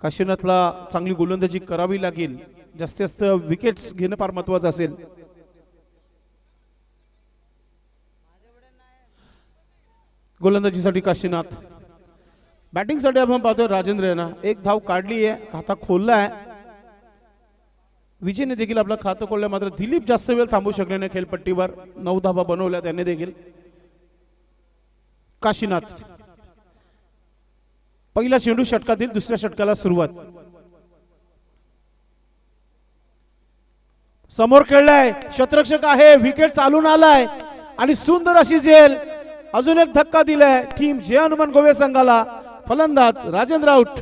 काशीनाथला चांगली गोलंदाजी करावी लागेल. जास्तीत जास्त विकेट्स घेणं फार महत्वाचं असेल. गोलंदाजीसाठी काशीनाथ. बॅटिंगसाठी आपण पाहतोय राजेंद्र यांना. एक धाव काढली आहे, खाता खोलला आहे. विजयने देखील आपलं खातं खोललं. मात्र दिलीप जास्त वेळ थांबू शकले नाही खेळपट्टीवर. 9 धावा बनवल्या त्याने देखील. काशीनाथ पहिला चेंडू षटकातील दुसऱ्या षटकाला सुरुवात. समोर खेळलाय, क्षेत्ररक्षक आहे, विकेट चालून आलाय आणि सुंदर अशी झेल. अजून एक धक्का दिलाय टीम जे हनुमान गोवे संघाला. फलंदाज राजेंद्र आउट.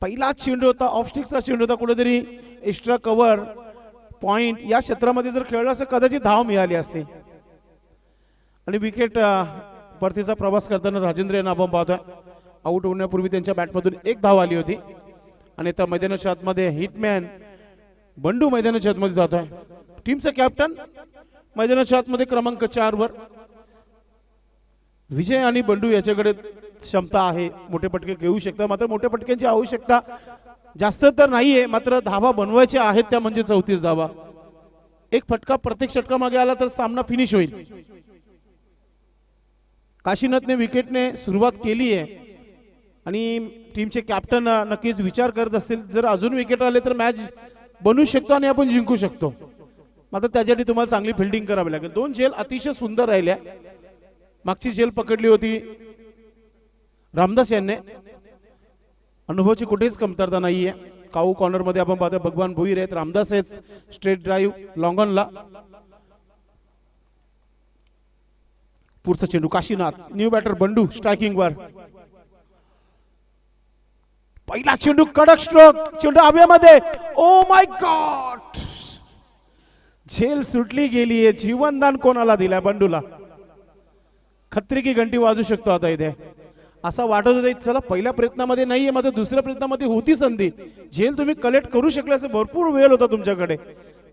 पहिला चेंडू होता, ऑफस्टिकचा चेंडू होता. कुठेतरी एक्स्ट्रा कव्हर पॉइंट या क्षेत्रामध्ये जर खेळला असं कदाचित धाव मिळाली असते. आणि विकेट परतीचा प्रवास करताना राजेंद्र यांना आपण पाहतोय. आउट होण्यापूर्वी त्यांच्या बॅटमधून एक धाव आली होती. आणि त्या मैदानाच्या आतमध्ये हिटमॅन बंडू मैदानाच्या आतमध्ये जातोय. टीमचा कॅप्टन मैदानाच्या आतमध्ये क्रमांक 4 वर. विजय आणि बंडू याच्याकडे क्षमता आहे, मोठे फटके घेऊ शकतात. मात्र मोठ्या फटक्यांची आवश्यकता जास्त तर नाहीये. मात्र धावा बनवायच्या आहेत त्या म्हणजे 34 धावा. एक फटका प्रत्येक षटका मागे आला तर सामना फिनिश होईल. काशीनाथने विकेटने सुरुवात केली आहे आणि टीमचे कॅप्टन नक्कीच विचार करत असतील जर अजून विकेट आले तर मॅच बनू शकतो आणि आपण जिंकू शकतो. मात्र त्यासाठी तुम्हाला चांगली फिल्डिंग करावी लागेल. 2 झेल अतिशय सुंदर राहिल्या. मागची झेल पकडली होती रामदास यांनी. अनुभवाची कुठेच कमतरता नाहीये. काऊ कॉर्नर मध्ये आपण पाहतो भगवान भोईर आहेत, रामदास आहेत स्ट्रेट ड्राईव्ह लॉंगॉनला. पुढचा चेंडू Kashinath. New batter Bandu striking वर. पहिला चेंडू कडक स्ट्रोक. चेंडू हवेमध्ये. ओ माय गॉड, झेल सुटली गेली आहे. जीवनदान कोणाला दिलाय? बंडूला. खत्री की घंटी वाजू शकतो आता इथे. असं वाटत होतं चला पहिल्या प्रयत्नामध्ये नाहीये मात्र दुसऱ्या प्रयत्नामध्ये होती संधी. झेल तुम्ही कलेक्ट करू शकले असं भरपूर वेळ होता तुमच्याकडे.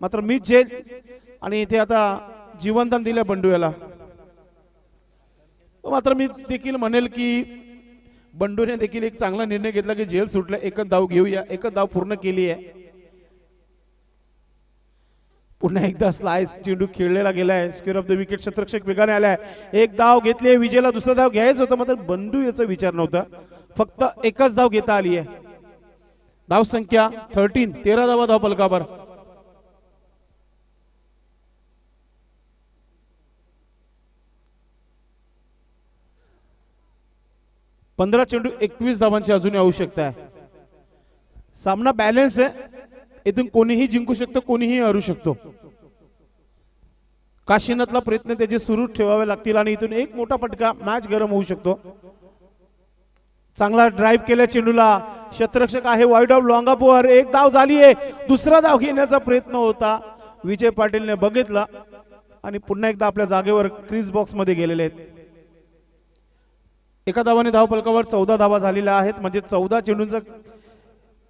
मात्र मी झेल आणि इथे आता जीवनदान दिलं बंडू याला. मात्र मी देखील म्हणेल की बंडूने देखील एक चांगला निर्णय घेतला की झेल सुटला, एकच धाव घेऊया. एकच धाव पूर्ण केली आहे. पुन्हा एकदा स्लाइस चेंडू खेळलेला गेलाय. स्क्वेअर ऑफ द विकेट क्षेत्ररक्षक वेगाने आलाय. एक धाव घेतली. विजयला दुसरा धाव घ्यायचं होतं मात्र बंडू याचा विचार नव्हता. फक्त एकच धाव घेता आली आहे. धाव संख्या 13 धावा धाव फलकावर. पंधरा चेंडू 21 धावांची अजूनही आवश्यकता आहे. सामना बॅलन्स आहे. इथून कोणीही जिंकू शकतो, कोणीही हरू शकतो. काशीनाथला प्रयत्न त्याचे सुरू ठेवावे लागतील आणि इथून एक मोठा फटका मॅच गरम होऊ शकतो. चांगला ड्राईव्ह केल्या चेंडूला. क्षेत्ररक्षक आहे वाईड ऑफ लॉंग अपवर. एक धाव झाली आहे. दुसरा धाव घेण्याचा प्रयत्न होता. विजय पाटीलने बघितला आणि पुन्हा एकदा आपल्या जागेवर क्रीज बॉक्स मध्ये गेलेले आहेत. एका धावाने धाव फलकावर 14 धावा झालेल्या आहेत. म्हणजे 14 चेंडूंचा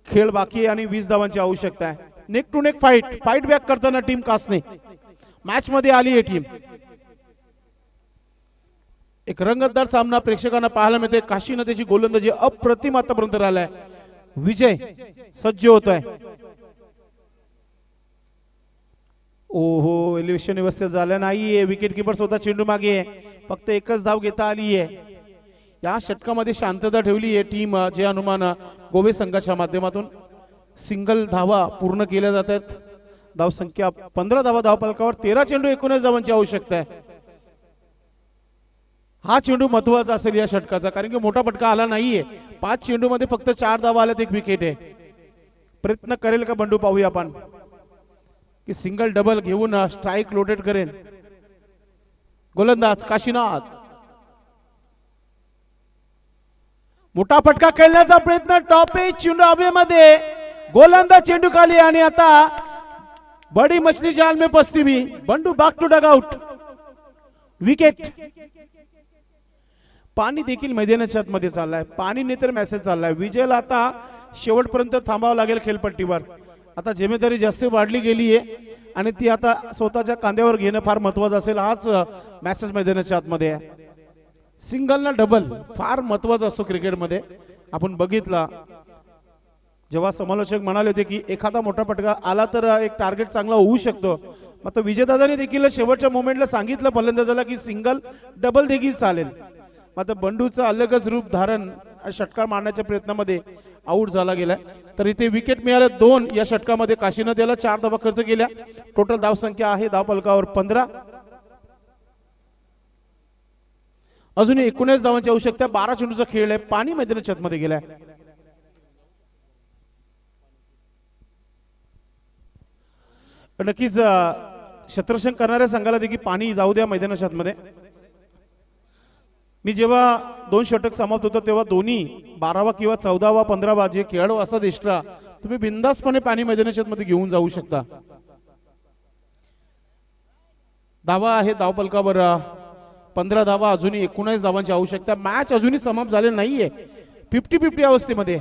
खेळ बाकी आहे आणि 20 धावांची आवश्यकता आहे. Neck to neck fight back करताना टीम कासने मॅच मध्ये आली आहे टीम. एक रंगतदार सामना प्रेक्षकांना पाहायला मिळते. काशीनाथची गोलंदाजी अप्रतिम आतापर्यंत राहिलाय. विजय सज्ज होतोय. ओहो, एलिव्हेशन व्यवस्थित झालं नाहीये. विकेट किपर स्वतः चेंडू मागे आहे. फक्त एकच धाव घेता आली आहे. या षटकामध्ये शांतता ठेवली आहे टीम जे हनुमान गोवे संघाच्या माध्यमातून. सिंगल धावा पूर्ण केल्या जातात. धाव संख्या 15 धावा धाव फलकावर. 13 चेंडू 19 धावांची आवश्यकता आहे. हा चेंडू महत्वाचा असेल या षटकाचा, कारण की मोठा फटका आला नाहीये. 5 चेंडूमध्ये फक्त 4 धावा आल्यात, 1 विकेट आहे. प्रयत्न करेल का बंडू, पाहूया आपण की सिंगल डबल घेऊन स्ट्राईक लोटेड करेल गोलंदाज काशीनाथ. मोठा फटका खेळण्याचा प्रयत्न, टॉप एज चेंडू हवेमध्ये, गोलंदाज चेंडू खाली आणि आता बडी मछली जाल में फंसती हुई Bandu back to dugout, wicket. पाणी देखील मैदानाच्या आतमध्ये चाललाय, पाणी नाही तर मेसेज चाललाय. विजयला आता शेवटपर्यंत थांबावं लागेल खेळपट्टीवर. आता जिम्मेदारी जास्त वाढली गेली आहे आणि ती आता स्वतःच्या कांद्यावर घेणं फार महत्वाचं असेल. हाच मेसेज मैदानाच्या आतमध्ये आहे. सिंगल ना डबल फार महत्वाचा असतो क्रिकेटमध्ये. आपण बघितला जेव्हा समालोचक म्हणाले होते की एखादा मोठा फटका आला तर एक टार्गेट चांगला होऊ शकतो, मग विजयदादाने देखील शेवटच्या मोमेंटला सांगितलं फलंदाजाला की सिंगल डबल देखील चालेल. मात्र बंडूचा अलगच रूप धारण षटकार मारण्याच्या प्रयत्नामध्ये आऊट झाला गेलाय. तर इथे विकेट मिळाले 2 या षटकामध्ये. काशीनाथ याला 4 धावा खर्च केल्या. टोटल धाव संख्या आहे धावफलकावर 15. अजूनही 19 धावांची आवश्यकता. 12 चेंडूचा खेळ आहे. पाणी मैदानाच्या आतमध्ये गेलाय. नक्कीच क्षेत्ररक्षण करणाऱ्या संघाला देखील पाणी जाऊ द्या मैदानाच्या आतमध्ये. मी जेव्हा 2 षटक समाप्त होतं तेव्हा दोन्ही 12वा किंवा 14वा 15वा जे खेळाडू असतात एक्स्ट्रा, तुम्ही बिंदासपणे पाणी मैदानाच्या आतमध्ये घेऊन जाऊ शकता. धावा आहे धावफलकावर 15 धावा. अजूनही 19 धावांची आवश्यकता. मॅच अजूनही समाप्त झालेली नाहीये, 50-50 अवस्थेमध्ये.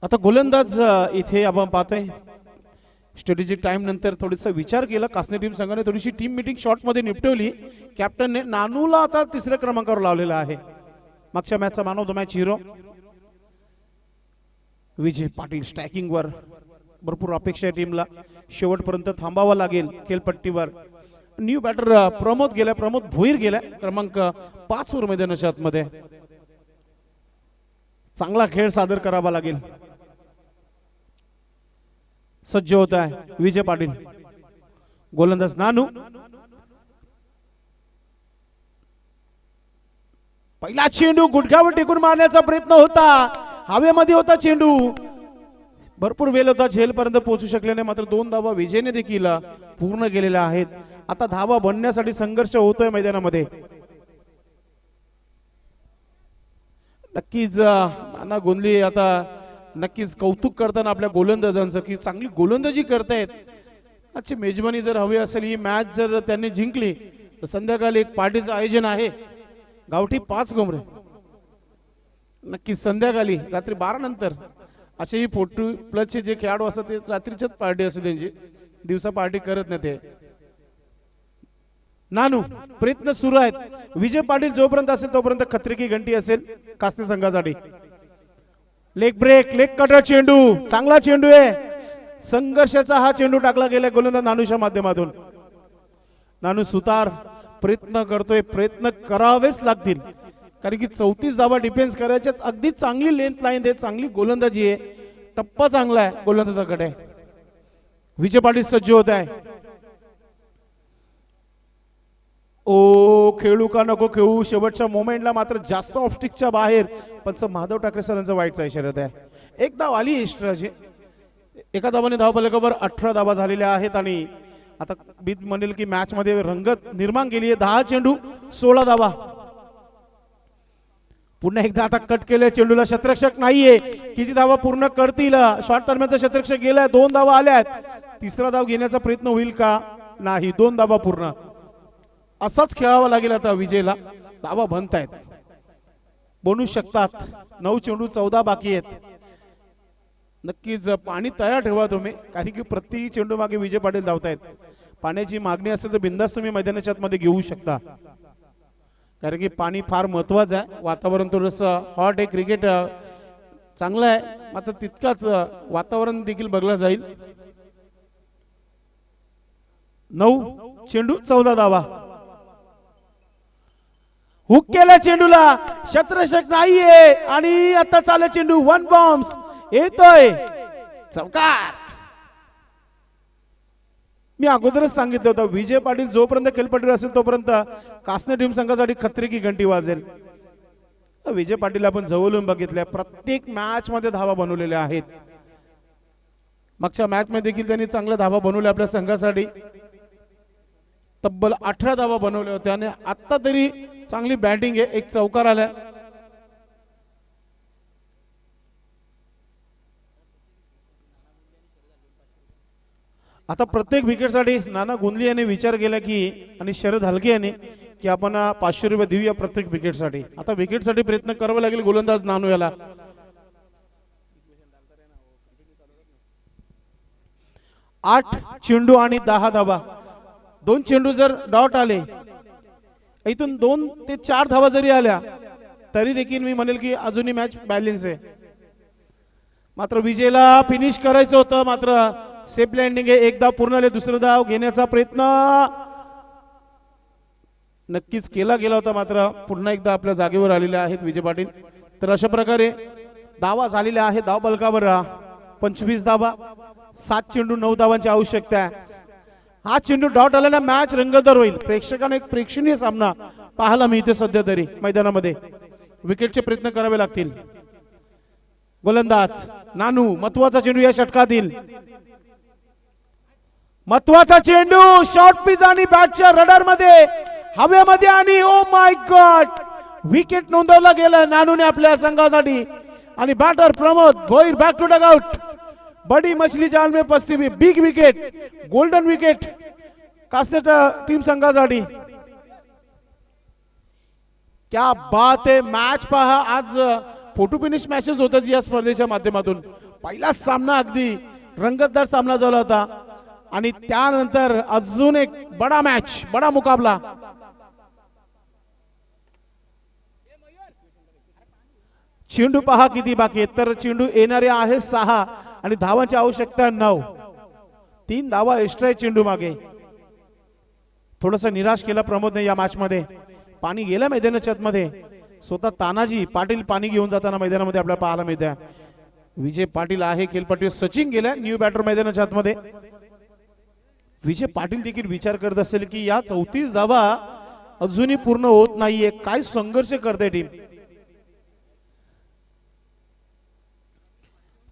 आता गोलंदाज इथे आपण पाहतोय स्ट्रॅटेजिक टाइम नंतर थोडासा विचार केला कासने टीम संघाने, थोडीशी टीम मीटिंग शॉर्ट मध्ये निपटवली. कॅप्टनने नानूला आता 3ऱ्या क्रमांकावर लावलेला आहे. मागच्या मॅचचा man of the match hero Vijay Patil. Striking वर भरपूर अपेक्षा आहे टीमला. शेवटपर्यंत थांबावं लागेल खेळपट्टीवर. न्यू बॅटर प्रमोद गेला, प्रमोद भोईर गेला क्रमांक 5 वर मैदानाच्या आतमध्ये. चांगला खेळ सादर करावा लागेल. सज्ज होत आहे विजय पाटील. गोलंदाज नानू. पहिला चेंडू गुडघ्यावर टेकून मारण्याचा प्रयत्न होता, हवेमध्ये होता चेंडू. भरपूर वेळ होता, झेलपर्यंत पोहोचू शकले नाही. मात्र 2 धावा विजयने देखील पूर्ण केलेल्या आहेत. आता धावा बनण्यासाठी संघर्ष होतोय मैदानामध्ये. नक्कीच नाना गोंधली आता नक्कीच कौतुक करताना आपल्या गोलंदाजांचं की चांगली गोलंदाजी करतायत. आजची मेजबानी जर हवी असेल, ही मॅच जर त्यांनी जिंकली तर संध्याकाळी एक पार्टीचं आयोजन आहे. गावठी 5 कोंबडे नक्कीच संध्याकाळी रात्री 12 नंतर. असेही 40+ जे खेळाडू असतात ते रात्रीच्याच पार्टी असते त्यांची, दिवसा पार्टी करत नाही ते. नानू प्रयत्न सुरू आहेत. विजय पाटील जोपर्यंत असेल तोपर्यंत खतरे की घंटी असेल कास्ते संघासाठी. लेग ब्रेक, लेग कटर चेंडू, चांगला चेंडू आहे. संघर्षाचा हा चेंडू टाकला गेला गोलंदाज नानूच्या माध्यमातून. नानू सुतार प्रयत्न करतोय, प्रयत्न करावेच लागतील कारण की 34 धावा डिफेन्स करायच्या. अगदी चांगली लेंथ लाईन आहे, चांगली गोलंदाजी आहे, टप्पा चांगला आहे गोलंदाजाकडे. विजय पाटील सज्ज होत आहे. ओ खेळू का नको खेळू, शेवटच्या मोमेंटला मात्र जास्त ऑफस्टिकच्या बाहेर. पंच महादेव ठाकरे सरांचा वाईटचा इशारा आहे. 1 धाव आली एक्स्ट्राची. एका धावाने धावफलकावर 18 धावा झालेल्या आहेत आणि आता बीत म्हणेल की मॅच मध्ये रंगत निर्माण केली आहे. 10 चेंडू 16 धावा. पुन्हा एकदा आता कट केले चेंडूला, क्षेत्ररक्षक नाहीये. किती धावा पूर्ण करतील? शॉर्ट दरम्यानचा क्षेत्ररक्षक गेलाय, 2 धावा आल्यात. 3रा धाव घेण्याचा प्रयत्न होईल का? नाही, 2 धावा पूर्ण. असाच खेळावा लागेल आता विजयला. धावा बनतायत, बनू शकतात. 9 चेंडू 14 बाकी आहेत. नक्कीच पाणी तयार ठेवा तुम्ही कारण की प्रति चेंडू मागे विजय पाटील धावतायत. पाण्याची मागणी असेल तर बिंदास तुम्ही मैदानाच्या आतमध्ये घेऊ शकता कारण की पाणी फार महत्वाचं आहे. वातावरण थोडंसं हॉट आहे. क्रिकेट चांगलं आहे, मात्र तितकाच वातावरण देखील बघलं जाईल. 9 चेंडू 14 धावा. हुक केला चेंडूला, क्षेत्ररक्षक नाहीये आणि आता चालू चेंडू 1 बॉम्ब्स येतोय, चौकार. मी अगोदरच सांगितलं होतं विजय पाटील जोपर्यंत खेळपट्टीवर असेल तोपर्यंत कासने टीम संघासाठी खतरे की घंटी वाजेल. विजय पाटील आपण जवळून बघितल्या, प्रत्येक मॅच मध्ये धावा बनवलेल्या आहेत. मागच्या मॅच मध्ये देखील त्यांनी चांगल्या धावा बनवल्या आपल्या संघासाठी, तब्बल 18 धावा बनवल्या होत्या आणि आता तरी चांगली बॅटिंग आहे, एक चौकार आलाय. आता प्रत्येक विकेटसाठी नाना गुंदली यांनी विचार केला की आणि शरद हलके यांनी की आपण 500 रुपये देऊया प्रत्येक विकेटसाठी. आता विकेटसाठी प्रयत्न करावा लागेल गोलंदाज नानू याला. 8 चेंडू आणि 10 धावा. 2 चेंडू जर डॉट आले, इथून 2 ते 4 धावा जरी आल्या तरी देखील मी म्हणेल की अजूनही मॅच बॅलन्स आहे. मात्र विजयला फिनिश करायचं होतं, मात्र सेफ लँडिंग आहे. एक धाव पूर्ण आले, दुसरं धाव घेण्याचा प्रयत्न नक्कीच केला गेला होता, मात्र पुन्हा एकदा आपल्या जागेवर आलेले आहेत विजय पाटील. तर अशा प्रकारे धावा झालेल्या आहेत. धाव बलकावर 25 धावा, 7 चेंडू 9 धावांची आवश्यकता आहे. हा चेंडू डॉट आल्याने मॅच रंगतदार होईल. प्रेक्षकांना एक प्रेक्षणीय सामना पाहायला मिळते सध्या तरी मैदानामध्ये. विकेटचे प्रयत्न करावे लागतील. गोलंदाज नानू, महत्वाचा चेंडू या षटकातील, महत्वाचा चेंडू, शॉर्ट पिच आणि बॅटच्या रडार मध्ये हवेमध्ये आणि ओ माय गॉड, विकेट नोंदवला गेला नानूने आपल्या संघासाठी. आणि batter Pramod Bhoir back to dugout. बड़ी मछली जाल में फंसी हुई, बिग विकेट, गोल्डन विकेट कासने टीम संघासाठी. क्या बात आहे. मॅच पहा, आज फोटो फिनिश मॅचेस होतात या स्पर्धेच्या माध्यमातून. पहिला सामना अगदी रंगतदार सामना झाला होता आणि त्यानंतर अजून एक बडा मॅच, बडा मुकाबला. चेंडू पहा किती बाकी आहेत. तर चेंडू येणारे आहे 6 आणि धावांची आवश्यकता 9. 3 धावा एक्स्ट्रा चेंडू मागे. थोडस निराश केला प्रमोदने या मॅच मध्ये. पाणी गेलं मैदानाच्या आतमध्ये. स्वतः तानाजी पाटील पाणी घेऊन जाताना मैदानामध्ये आपल्याला पाहायला मिळते. विजय पाटील आहे खेळपट्टीवर. सचिन गेला न्यू बॅटर मैदानाच्या आतमध्ये. विजय पाटील देखील विचार करत असेल की या 34 धावा अजूनही पूर्ण होत नाहीये, काय संघर्ष करते टीम.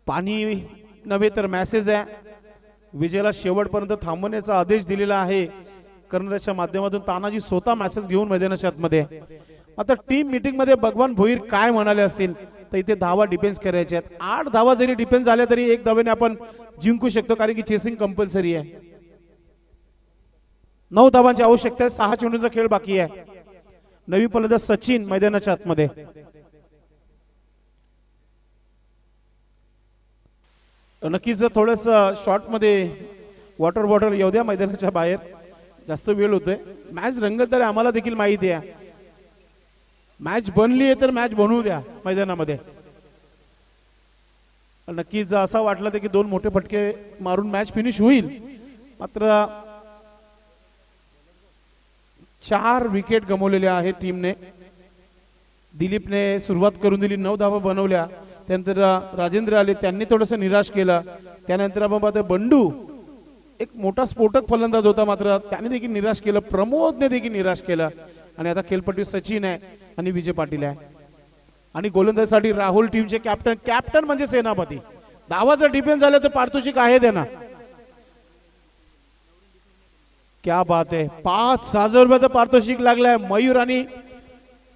पाणी नव्हे तर मेसेज आहे. विजयला शेवटपर्यंत थांबवण्याचा आदेश दिलेला आहे कर्णधाराच्या माध्यमातून. तानाजी स्वतः मेसेज घेऊन मैदानाच्या आतमध्ये. आता टीम मीटिंग मध्ये भगवान भोईर काय म्हणाले असतील तर इथे धावा डिफेन्स करायचे आहेत. 8 धावा जरी डिफेन्स झाल्या तरी 1 धावेने आपण जिंकू शकतो, कारण की चेसिंग कंपल्सरी आहे. 9 धावांची आवश्यकता आहे. 6 चेंडूंचा खेळ बाकी आहे. नवी फलंदाज सचिन मैदानाच्या आतमध्ये. नक्कीच थोडस शॉर्ट मध्ये वॉटर बॉटल येऊ द्या मैदानाच्या बाहेर, जास्त वेळ होतोय. मॅच रंगतदार आहे, आम्हाला देखील माहिती आहे. मॅच बनली आहे तर मॅच बनवू द्या मैदानामध्ये. नक्कीच असं वाटलं ते की 2 मोठे फटके मारून मॅच फिनिश होईल, मात्र 4 विकेट गमावलेले आहेत टीमने. दिलीपने सुरुवात करून दिली, 9 धावा बनवल्या. त्यानंतर राजेंद्र आले, त्यांनी थोडस निराश केलं. त्यानंतर आपण पाहतो बंडू एक मोठा स्फोटक फलंदाज होता, मात्र त्याने देखील निराश केलं. प्रमोदने देखील निराश केलं. आणि आता खेळपट्टी सचिन आहे आणि विजय पाटील आहे. आणि गोलंदाजीसाठी राहुल टीमचे कॅप्टन. कॅप्टन म्हणजे सेनापती. धावा जर डिफेन्स झाले तर पारितोषिक आहे त्यांना. क्या बात आहे. 5,000 रुपयाचं पारितोषिक लागलंय मयूर आणि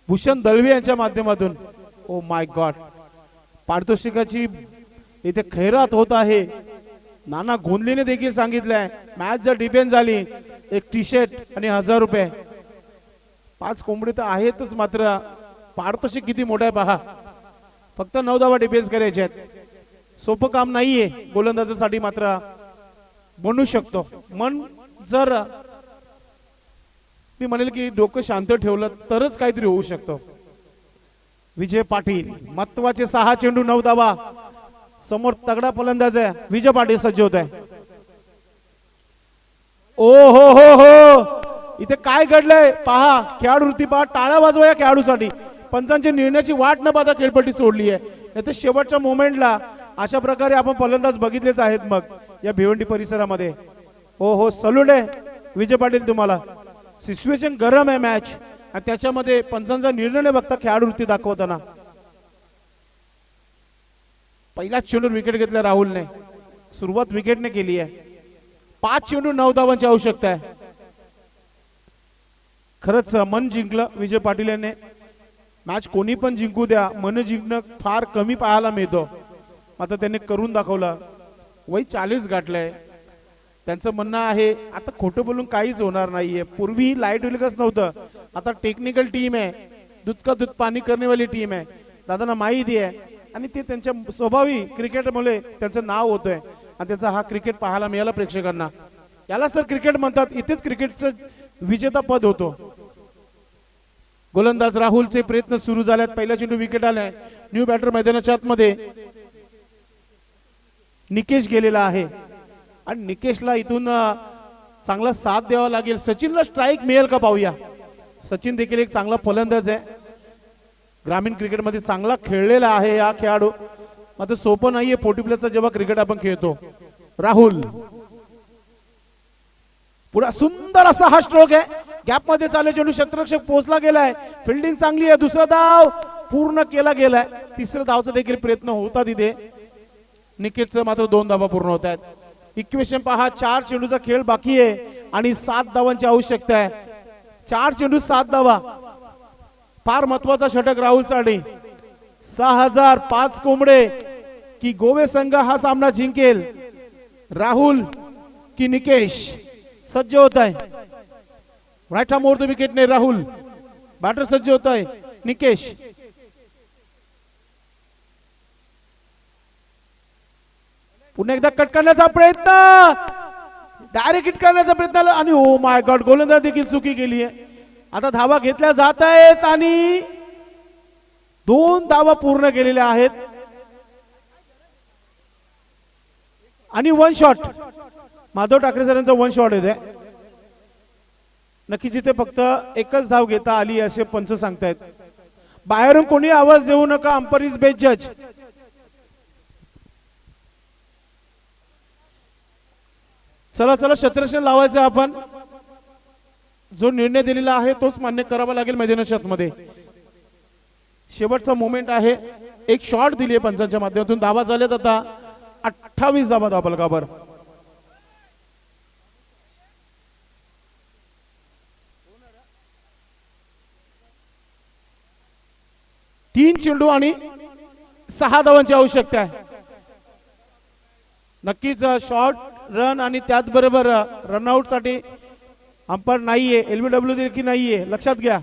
भूषण दळवी यांच्या माध्यमातून. ओ माय गॉड, पारितोषिकाची इथे खैरात होत आहे. नाना गोंदलीने देखील सांगितलंय मॅच जर डिफेन्स झाली 1 टी शर्ट आणि 1000 रुपये. 5 कोंबडी तर आहेतच, मात्र पारितोषिक किती मोठं आहे पहा. फक्त 9 धावा डिफेन्स करायचे आहेत. सोपं काम नाहीये गोलंदाजासाठी, मात्र बनू शकतो. मन जर मी म्हणेल की डोकं शांत ठेवलं तरच काहीतरी होऊ शकतो. विजय पाटील महत्वाचे 6 चेंडू 9 धावा. समोर तगडा फलंदाज आहे विजय पाटील सज्ज होत आहे. ओ हो हो हो इथे काय घडलंय पहा. खेळाडूवृत्ती पहा. टाळ्या वाजवा या खेळाडूसाठी. पंचांची निर्णयाची वाट न पाहता खेळपट्टी सोडली आहे. येथे शेवटच्या मोमेंटला अशा प्रकारे आपण फलंदाज बघितलेच आहेत मग या भिवंडी परिसरामध्ये. हो हो सलूट आहे विजय पाटील तुम्हाला. सिच्युएशन गरम आहे मॅच आणि त्याच्यामध्ये पंचांचा निर्णय न बघता खेळाडूवृत्ती दाखवताना. पहिलाच चेंडूवर विकेट घेतला राहुलने. सुरुवात विकेटने केली आहे. 5 चेंडू 9 धावांची आवश्यकता आहे. खरंच मन जिंकलं विजय पाटील यांनी. मॅच कोणी पण जिंकू द्या मन जिंकणं फार कमी पाहायला मिळतो. आता त्यांनी करून दाखवलं. वय 40 गाठलंय. त्यांचं म्हणणं आहे आता खोटं बोलून काहीच होणार नाहीये. पूर्वी लाईट विलकस नव्हतं. आता टेक्निकल टीम आहे. दूध का दूध पाणी करनेवाली टीम आहे. दादांना माहिती आहे आणि ते त्यांच्या स्वभावी क्रिकेटमुळे त्यांचं नाव होतंय आणि त्याचा हा क्रिकेट पाहायला मिळाला प्रेक्षकांना. यालाच तर क्रिकेट म्हणतात. इथेच क्रिकेटचं विजेता पद होतो. गोलंदाज राहुलचे प्रयत्न सुरू झालेत. पहिला चेंडू विकेट आलाय. न्यू बॅटर मैदानाच्या आतमध्ये निकेश गेलेला आहे आणि निकेशला इथून चांगला साथ द्यावा लागेल. सचिनला स्ट्राईक मिळेल का पाहूया. सचिन देखील एक चांगला फलंदाज आहे. ग्रामीण क्रिकेटमध्ये चांगला खेळलेला आहे हा खेळाडू. मात्र सोपं नाहीये 40 प्लसचा जेव्हा क्रिकेट आपण खेळतो. राहुल पुढे सुंदर असा हा स्ट्रोक आहे. गॅप मध्ये चालू चेंडू क्षेत्ररक्षक पोहोचला गेलाय. फिल्डिंग चांगली आहे. दुसरा धाव पूर्ण केला गेलाय. तिसऱ्या धावचा देखील प्रयत्न होता तिथे. निकेशचं मात्र 2 धावा पूर्ण होत आहेत. इक्वेशन पहा. 4 चेंडूचा खेळ बाकी आहे आणि 7 धावांची आवश्यकता आहे. 4 चेंडू 7 धावा. फार महत्वाचा षटक राहुलसाठी. 6005 कोंबडे की गोवे संघ हा सामना जिंकेल. राहुल की निकेश सज्ज होत आहे. राईट हॅम ओव्हर द विकेटने राहुल. बॅटर सज्ज होत आहे निकेश. पुन्हा एकदा कट करण्याचा प्रयत्न. डायरेक्ट हिट करण्याचा प्रयत्न आणि ओ माय गॉड गोलंदाज देखील चुकी केली आहे. आता धावा घेतल्या जात आहेत आणि 2 धावा पूर्ण केलेल्या आहेत आणि 1 शॉट. माधव ठाकरे सरांचा 1 शॉट येते. नक्की जिथे फक्त एकच धाव घेता आली असे पंच सांगतायत. बाहेरून कोणी आवाज देऊ नका. अंपायर इज बेस्ट जज. चला चला क्षेत्ररक्षण लावायचं आपण. जो निर्णय दिलेला आहे तोच मान्य करावा लागेल मैदानाच्या आतमध्ये. शेवटचा मोमेंट आहे. एक शॉट दिली आहे पंचांच्या माध्यमातून. धावा झाल्यात आता 28 धावा धावफलकावर. तीन चेंडू आणि 6 धावांची आवश्यकता आहे. नक्कीच शॉर्ट रन आणि त्याचबरोबर रनआउट साठी अंपायर नाहीये. एलबीडब्ल्यू देखील नाहीये. लक्षात घ्या.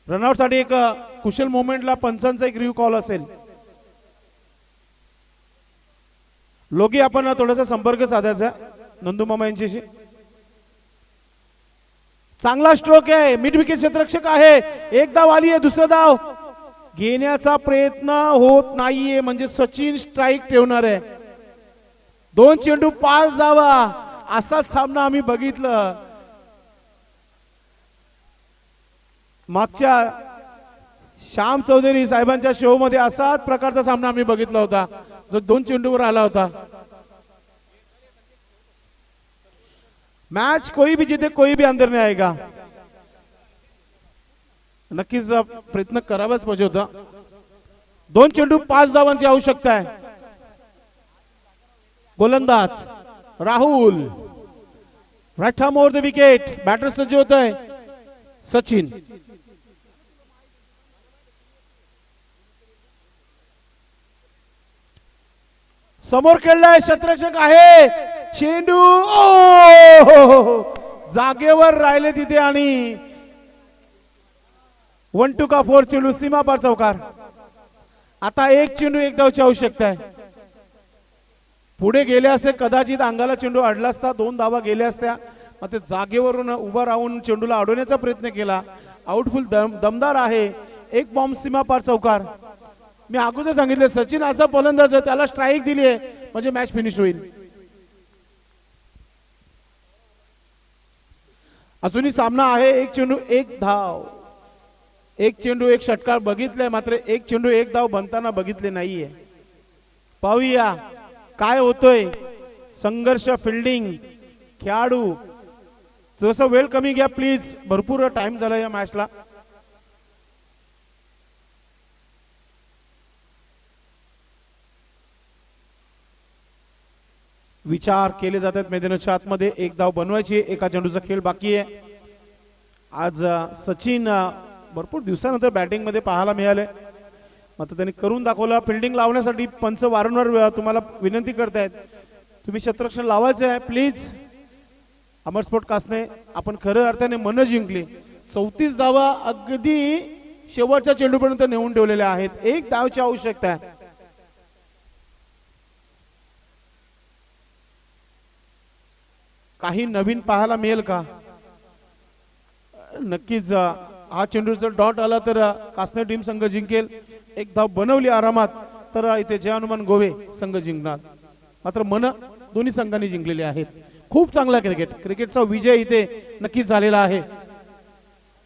रनआउट साठी एक कुशल मोमेंटला पंचांचा एक रिव्ह्यू कॉल असेल. लोकी आपण थोडासा संपर्क साधायचा नंदूमामा यांच्याशी. चांगला स्ट्रोक आहे. मिड विकेट क्षेत्ररक्षक आहे. एक धाव आली आहे. दुसरा धाव घेण्याचा प्रयत्न होत नाहीये म्हणजे सचिन स्ट्राईक ठेवणार आहे. 2 चेंडू 5 धावा. असाच सामना आम्ही बघितलं मागच्या श्याम चौधरी साहेबांच्या शो मध्ये. असाच प्रकारचा सामना आम्ही बघितला होता जो 2 चेंडूवर आला होता. मैच कोई भी जीते कोई भी अंदर नहीं आएगा. नक्कीच प्रयत्न करावाच पाहिजे होता. 2 चेंडू 5 धावांची आवश्यकता आहे. गोलंदाज Rahul. Right arm over the wicket. Batter सज्ज होत आहे सचिन. समोर खेळलाय क्षेत्ररक्षक आहे. चेंडू जागेवर राहिले तिथे आणि 1-2 का 4 चेंडू सीमा पार चौकार. आता 1 चेंडू 1 धावची आवश्यकता आहे. पुढे गेले असते कदाचित अंगाला चेंडू अडला असता. 2 धावा गेल्या असत्या. मात्र जागेवरून उभा राहून चेंडूला अडवण्याचा प्रयत्न केला. आउटफुल दमदार आहे. एक बॉम्ब सीमा पार चौकार. मी अगोदर सांगितले सचिन असा फलंदाज आहे, त्याला स्ट्राईक दिली आहे म्हणजे मॅच फिनिश होईल. अजूनही सामना आहे. एक चेंडू एक धाव. एक चेंडू एक षटकार बघितलंय, मात्र एक चेंडू एक धाव बनताना बघितले नाहीये. पाहूया काय होतोय. संघर्ष, फिल्डिंग, खेळाडू जसं वेळ कमी घ्या प्लीज, भरपूर टाइम झाला या मॅचला. विचार केले जातात मैदानाच्या आतमध्ये. एक धाव बनवायची, एका चेंडूचा खेळ बाकी आहे. आज सचिन भरपूर दिवसानंतर बॅटिंग मध्ये पाहायला मिळाले, मात्र त्यांनी करून दाखवला. फिल्डिंग लावण्यासाठी पंच वारंवार तुम्हाला विनंती करतायत, तुम्ही क्षेत्ररक्षण लावायचे आहे प्लीज. अमर स्पोर्ट कासने आपण खऱ्या अर्थाने मन जिंकली. 34 धावा अगदी शेवटच्या चेंडूपर्यंत नेऊन ठेवलेल्या आहेत. एक धावची आवश्यकता आहे. काही नवीन पाहायला मिळेल का? नक्कीच हा चेंडू जर डॉट आला तर कासने टीम संघ जिंकेल. एक धाव बनवली आरामात तर इथे जय हनुमान गोवे संघ जिंकणार. मात्र मन दोन्ही संघांनी जिंकलेले आहेत. खूप चांगला क्रिकेटचा विजय इथे नक्कीच झालेला आहे.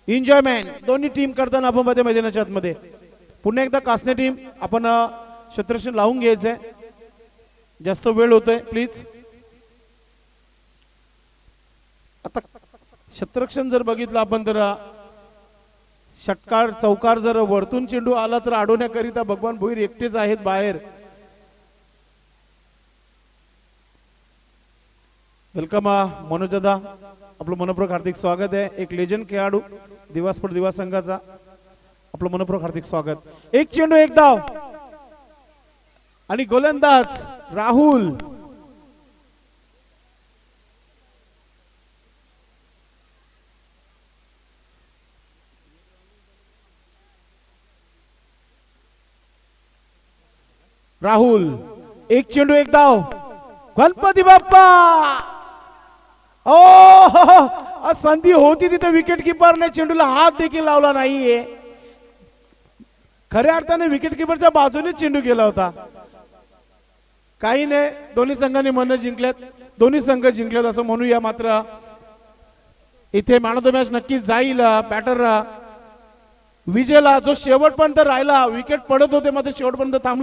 एन्जॉयमेंट दोन्ही टीम करताना आपण मध्ये मैदानाच्या आतमध्ये. पुन्हा एकदा कासने टीम आपण क्षेत्ररक्षण लावून घ्यायचंय, जास्त वेळ होतोय प्लीज. आता क्षेत्ररक्षण जर बघितलं आपण तर षटकार चौकार जर वरतून चेंडू आला तर अडवण्याकरिता भगवान भोईर एकटेच आहेत बाहेर. वेलकम मनोज दादा, आपलं मनपूर्वक हार्दिक स्वागत आहे. एक लेजंड खेळाडू दिवा स्पोर्ट दिवा संघाचा आपलं मनपूर्वक हार्दिक स्वागत. एक चेंडू एक धाव आणि गोलंदाज राहुल. राहुल एक चेंडू एक धाव. गणपती बाप्पा, ओ संधी होती तिथे विकेट किपरने चेंडूला हात देखील लावला नाहीये. खऱ्या अर्थाने विकेट किपरच्या बाजूने चेंडू गेला होता. काही नाही, दोन्ही संघांनी मन जिंकल्यात, दोन्ही संघ जिंकल्यात असं म्हणूया. मात्र इथे मॅन ऑफ द मॅच नक्कीच जाईल बॅटर विजयला, जो शेवटपर्यंत राहिला. विकेट पडत होते मात्र शेवटपर्यंत थांबला.